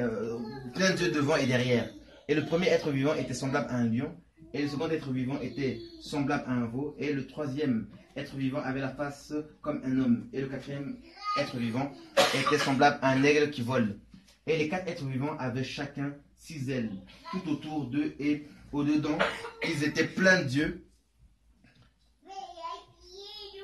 plein d'yeux devant et derrière. Et le premier être vivant était semblable à un lion, et le second être vivant était semblable à un veau, et le troisième être vivant avait la face comme un homme, et le quatrième être vivant était semblable à un aigle qui vole. Et les 4 êtres vivants avaient chacun 6 ailes, tout autour d'eux, et au-dedans, ils étaient pleins d'yeux,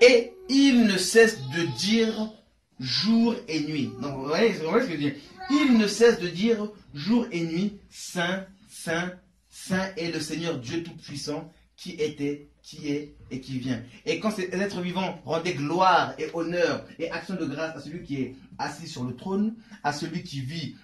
et ils ne cessent de dire jour et nuit. Donc, vous voyez ce que je veux dire. Il ne cesse de dire jour et nuit, Saint, Saint, Saint est le Seigneur Dieu Tout-Puissant, qui était, qui est et qui vient. Et quand ces êtres vivants rendaient gloire et honneur et action de grâce à celui qui est assis sur le trône, à celui qui vit,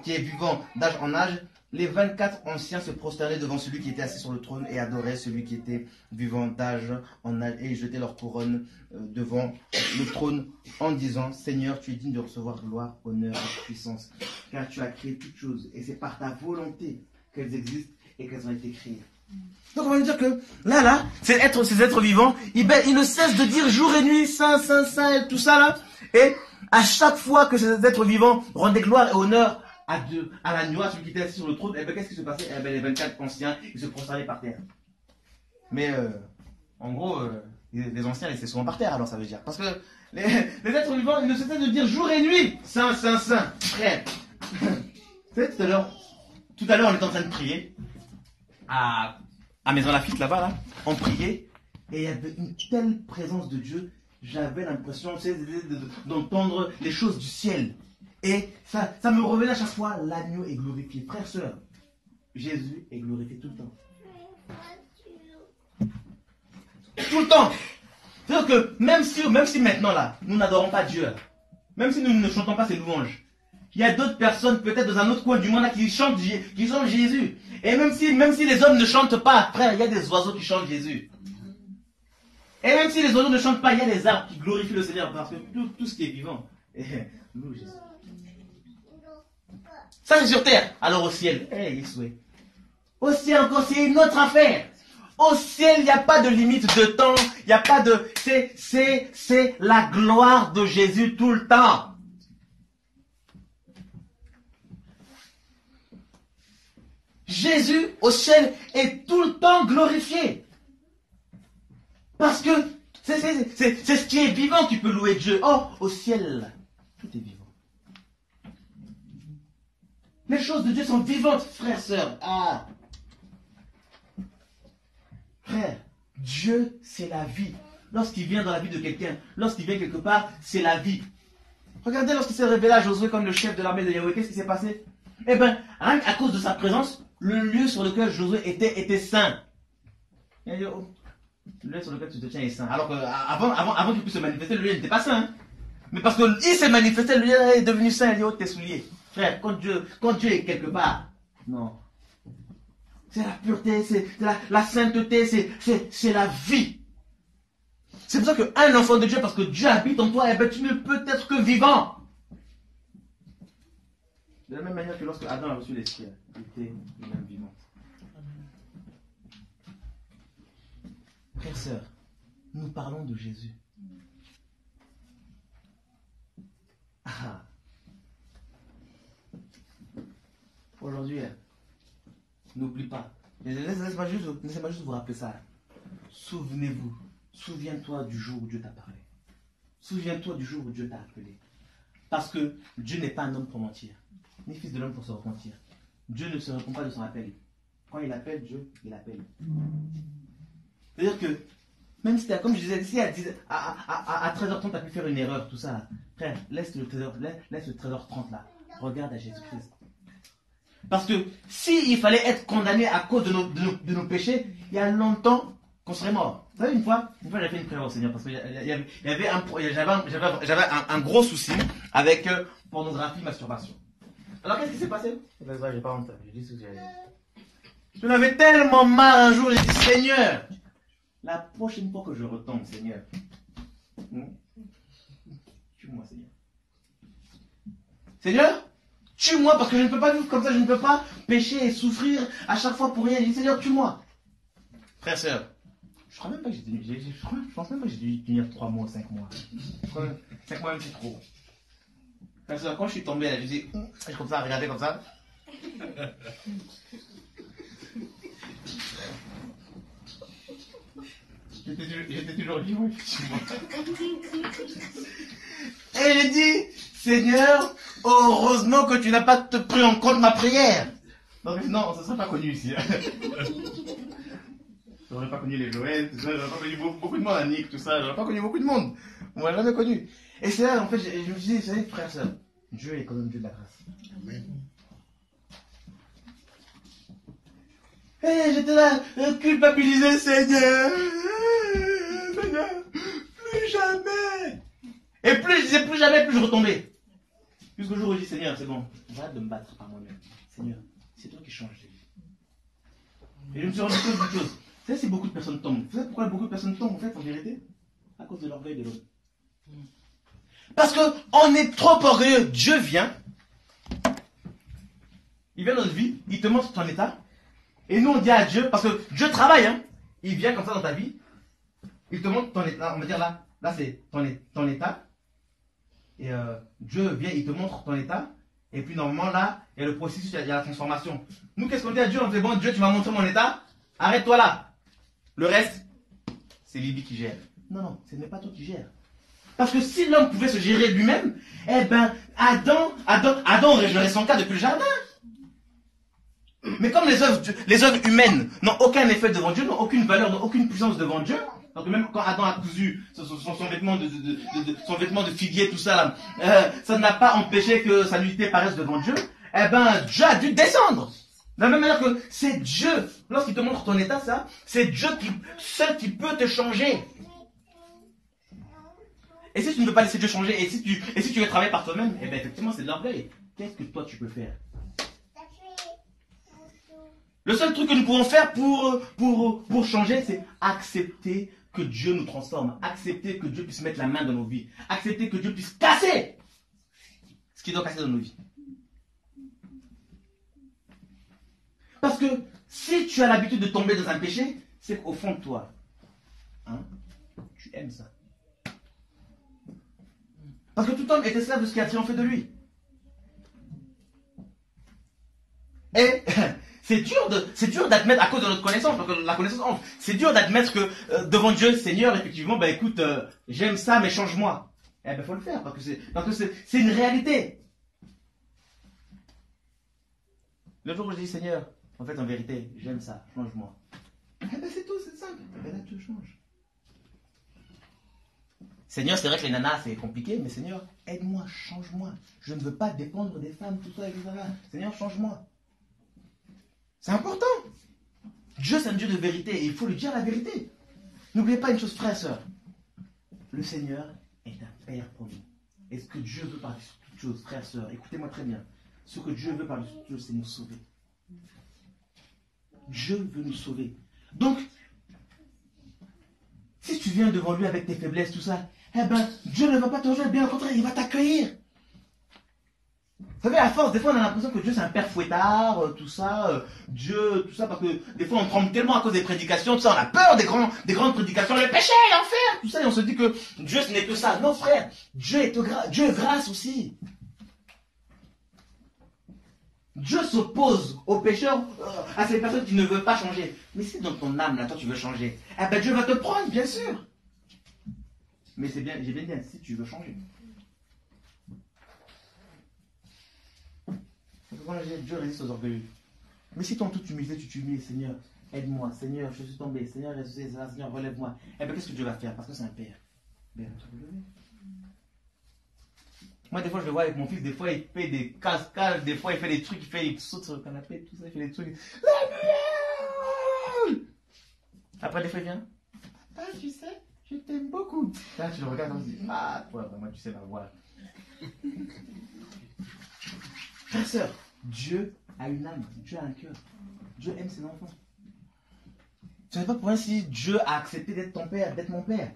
qui est vivant d'âge en âge, les 24 anciens se prosternaient devant celui qui était assis sur le trône et adoraient celui qui était vivant d'âge en âge, et jetaient leur couronne devant le trône en disant, Seigneur, tu es digne de recevoir gloire, honneur et puissance, car tu as créé toutes choses et c'est par ta volonté qu'elles existent et qu'elles ont été créées. Donc on va dire que là, ces êtres vivants, ils ne cessent de dire jour et nuit, Saint, Saint, Saint, tout ça là, et à chaque fois que ces êtres vivants rendaient gloire et honneur à Dieu, à l'agneau, à celui qui était assis sur le trône, et bien qu'est-ce qui se passait? Eh bien, les 24 anciens, ils se prosternaient par terre. Mais en gros, les anciens laissaient souvent par terre, alors ça veut dire. Parce que les êtres vivants, ils ne cessaient de dire jour et nuit, Saint, Saint, Saint. Frère, Vous savez, tout à l'heure, on était en train de prier à Maison Lafitte, là-bas, là. On priait et il y avait une telle présence de Dieu. J'avais l'impression, tu sais, d'entendre les choses du ciel. Et ça me revenait à chaque fois. L'agneau est glorifié. Frères, sœurs, Jésus est glorifié tout le temps. Tout le temps. C'est-à-dire que même si maintenant, là, nous n'adorons pas Dieu, même si nous ne chantons pas ses louanges, il y a d'autres personnes, peut-être dans un autre coin du monde, là, qui chantent Jésus. Et même si les hommes ne chantent pas, frère, il y a des oiseaux qui chantent Jésus. Et même si les oiseaux ne chantent pas, il y a des arbres qui glorifient le Seigneur, parce que tout ce qui est vivant, loue Jésus. Ça, c'est sur terre. Alors au ciel, au ciel encore, c'est une autre affaire. Au ciel, il n'y a pas de limite de temps, il n'y a pas de... C'est la gloire de Jésus tout le temps. Jésus au ciel est tout le temps glorifié. Parce que c'est ce qui est vivant qui peut louer Dieu. Oh, au ciel, tout est vivant. Les choses de Dieu sont vivantes, frères, sœurs. Ah. Frère, Dieu, c'est la vie. Lorsqu'il vient dans la vie de quelqu'un, lorsqu'il vient quelque part, c'est la vie. Regardez lorsqu'il s'est révélé à Josué comme le chef de l'armée de Yahweh, qu'est-ce qui s'est passé? Eh bien, rien qu'à cause de sa présence, le lieu sur lequel Josué était saint. Il a dit, oh, le lieu sur lequel tu te tiens est saint. Alors qu'avant qu'il puisse se manifester, le lieu n'était pas saint. Mais parce qu'il s'est manifesté, le lieu est devenu saint. Il dit, oh, tes souliers. Frère, quand Dieu est quelque part, non. C'est la pureté, c'est la sainteté, c'est la vie. C'est pour ça qu'un enfant de Dieu, parce que Dieu habite en toi, eh ben, tu ne peux être que vivant. De la même manière que lorsque Adam a reçu l'esprit, il était lui-même vivant. Frères, sœurs, nous parlons de Jésus. Ah. Aujourd'hui, n'oublie pas. Laissez-moi juste vous rappeler ça. Souvenez-vous. Souviens-toi du jour où Dieu t'a parlé. Souviens-toi du jour où Dieu t'a appelé. Parce que Dieu n'est pas un homme pour mentir, ni fils de l'homme pour se repentir. Dieu ne se répond pas de son appel. Quand il appelle Dieu, il appelle. C'est-à-dire que, même si, comme je disais, si à 13h30, tu as pu faire une erreur, tout ça, là, frère, laisse le 13h30 là. Regarde à Jésus-Christ. Parce que s'il fallait être condamné à cause de nos péchés, il y a longtemps qu'on serait mort. Vous savez, une fois j'avais fait une prière au Seigneur parce que j'avais un gros souci avec pornographie, masturbation. Alors qu'est-ce qui s'est passé? J'ai pas honte, j'ai dit ce que j'avais dit. Je l'avais tellement marre un jour, j'ai dit, Seigneur, la prochaine fois que je retombe, Seigneur, tue-moi, Seigneur. Seigneur, tue-moi parce que je ne peux pas vivre comme ça, je ne peux pas pécher et souffrir à chaque fois pour rien. J'ai dit, Seigneur, tue-moi. Frère, sœur, je crois même pas que j'ai tenu, je pense même pas que j'ai dû tenir 3 mois, 5 mois. 5 mois même c'est trop. Frère, sœur, quand je suis tombé là, je dis, je suis comme ça, regardez comme ça. J'étais toujours vivant, effectivement. Et j'ai dit, Seigneur, heureusement que tu n'as pas pris en compte ma prière. Donc, non, ça ne serait pas connu ici. Je n'aurais pas connu les Joël, tout ça, j'aurais pas connu beaucoup de monde, Annick, tout ça, j'aurais pas connu beaucoup de monde. On m'a jamais connu. Et c'est là, en fait, je me suis dit, vous savez, frère, sœur, Dieu est quand même Dieu de la grâce. Amen. Et j'étais là, culpabilisé, Seigneur. Seigneur, plus jamais. Et plus je disais plus jamais, plus je retombais. Jusqu'au jour où je dis, Seigneur, c'est bon, j'arrête de me battre par moi-même. Seigneur, c'est toi qui changes. Et je me suis rendu compte d'une chose. Vous savez, si beaucoup de personnes tombent, vous savez pourquoi beaucoup de personnes tombent, en fait, en vérité? À cause de l'orgueil de l'homme. Parce qu'on est trop orgueilleux. Dieu vient, il vient dans notre vie, il te montre ton état, et nous on dit à Dieu, parce que Dieu travaille, hein, il vient comme ça dans ta vie, il te montre ton état, on va dire là c'est ton état, et Dieu vient, il te montre ton état, et puis normalement là, il y a le processus, il y a la transformation. Nous qu'est-ce qu'on dit à Dieu? On dit, bon Dieu, tu m'as montré mon état, arrête-toi là. Le reste, c'est Libye qui gère. Non, ce n'est pas toi qui gères. Parce que si l'homme pouvait se gérer lui-même, eh ben, Adam aurait son cas depuis le jardin. Mais comme les œuvres humaines n'ont aucun effet devant Dieu, n'ont aucune valeur, n'ont aucune puissance devant Dieu, donc même quand Adam a cousu son vêtement de figuier, tout ça, là, ça n'a pas empêché que sa nudité paraisse devant Dieu, eh ben, Dieu a dû descendre. De la même manière que c'est Dieu, lorsqu'il te montre ton état, ça, c'est Dieu seul qui peut te changer. Et si tu ne veux pas laisser Dieu changer, et si tu veux travailler par toi-même, eh bien effectivement c'est de l'orgueil. Qu'est-ce que toi tu peux faire? Le seul truc que nous pouvons faire pour changer, c'est accepter que Dieu nous transforme. Accepter que Dieu puisse mettre la main dans nos vies. Accepter que Dieu puisse casser ce qui doit casser dans nos vies. Parce que si tu as l'habitude de tomber dans un péché, c'est qu'au fond de toi, hein, tu aimes ça. Parce que tout homme est esclave de ce qui a triomphé de lui. Et c'est dur d'admettre, à cause de notre connaissance, parce que la connaissance, c'est dur d'admettre que devant Dieu, Seigneur, effectivement, ben écoute, j'aime ça, mais change-moi. Eh ben faut le faire, parce que c'est une réalité. Le jour où je dis Seigneur, en fait, en vérité, j'aime ça, change-moi. Eh ben c'est tout, c'est simple. Eh ben là, tu changes. Seigneur, c'est vrai que les nanas, c'est compliqué, mais Seigneur, aide-moi, change-moi. Je ne veux pas dépendre des femmes, tout ça, etc. Seigneur, change-moi. C'est important. Dieu, c'est un Dieu de vérité, et il faut lui dire la vérité. N'oubliez pas une chose, frère et sœur. Le Seigneur est un Père pour nous. Et ce que Dieu veut par-dessus toute chose, frère et sœur, écoutez-moi très bien. Ce que Dieu veut par-dessus toute chose, c'est nous sauver. Dieu veut nous sauver. Donc, si tu viens devant lui avec tes faiblesses, tout ça, eh ben, Dieu ne va pas te rejeter, bien au contraire, il va t'accueillir. Vous savez, à force, des fois, on a l'impression que Dieu, c'est un père fouettard, tout ça, Dieu, tout ça, parce que des fois, on tremble tellement à cause des prédications, tout ça, on a peur des grandes prédications, le péché, l'enfer, tout ça, et on se dit que Dieu, ce n'est que ça. Non, frère, Dieu est grâce aussi. Dieu s'oppose aux pécheurs, à ces personnes qui ne veulent pas changer. Mais si dans ton âme, là, toi, tu veux changer, eh ben, Dieu va te prendre, bien sûr. Mais c'est bien, j'ai bien dit, si tu veux changer. Dieu résiste aux orgueilleux. Mais si en toute humilité, tu t'humilies, Seigneur, aide-moi, Seigneur, je suis tombé, Seigneur, ressuscite, Seigneur, relève-moi. Eh bien, qu'est-ce que Dieu va faire? Parce que c'est un père. Ben, moi, des fois, je le vois avec mon fils, des fois, il fait des cascades, des fois, il fait des trucs, il saute sur le canapé, tout ça, il fait des trucs. Après, des fois, il vient. Ah, tu sais, je t'aime beaucoup. Là, tu le regardes, on se dit, ah, toi, vraiment, tu sais ma voix. Frère, sœur, Dieu a une âme, Dieu a un cœur. Dieu aime ses enfants. Ce n'est pas pour rien si Dieu a accepté d'être ton père, d'être mon père.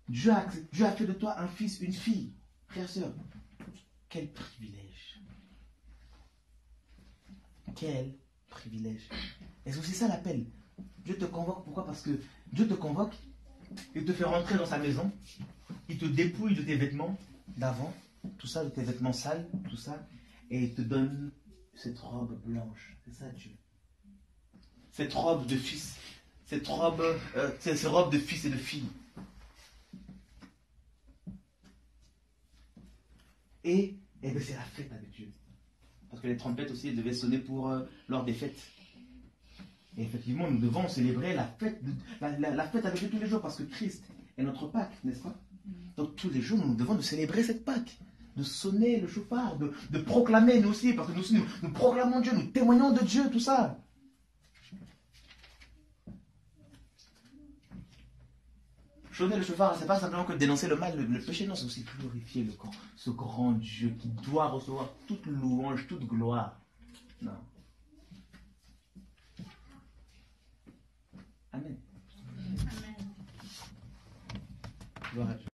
Dieu a fait de toi un fils, une fille. Frère, sœur, quel privilège. Quel privilège. Et c'est aussi ça l'appel. Dieu te convoque, pourquoi? Parce que Dieu te convoque, il te fait rentrer dans sa maison, il te dépouille de tes vêtements d'avant, tout ça, de tes vêtements sales, tout ça, et il te donne cette robe blanche. C'est ça Dieu. Cette robe de fils, cette robe de fils et de filles. Et bien c'est la fête avec Dieu. Parce que les trompettes aussi elles devaient sonner lors des fêtes. Et effectivement, nous devons célébrer la fête, la fête avec Dieu tous les jours, parce que Christ est notre Pâque, n'est-ce pas? Donc tous les jours, nous devons célébrer cette Pâque, de sonner le chauffard, de proclamer nous aussi, parce que nous aussi, nous proclamons Dieu, nous témoignons de Dieu, tout ça. Sonner le chauffard, c'est pas simplement que dénoncer le mal, le péché, non, c'est aussi glorifier ce grand Dieu qui doit recevoir toute louange, toute gloire. Non. Amen. Amen. Gloire à Dieu.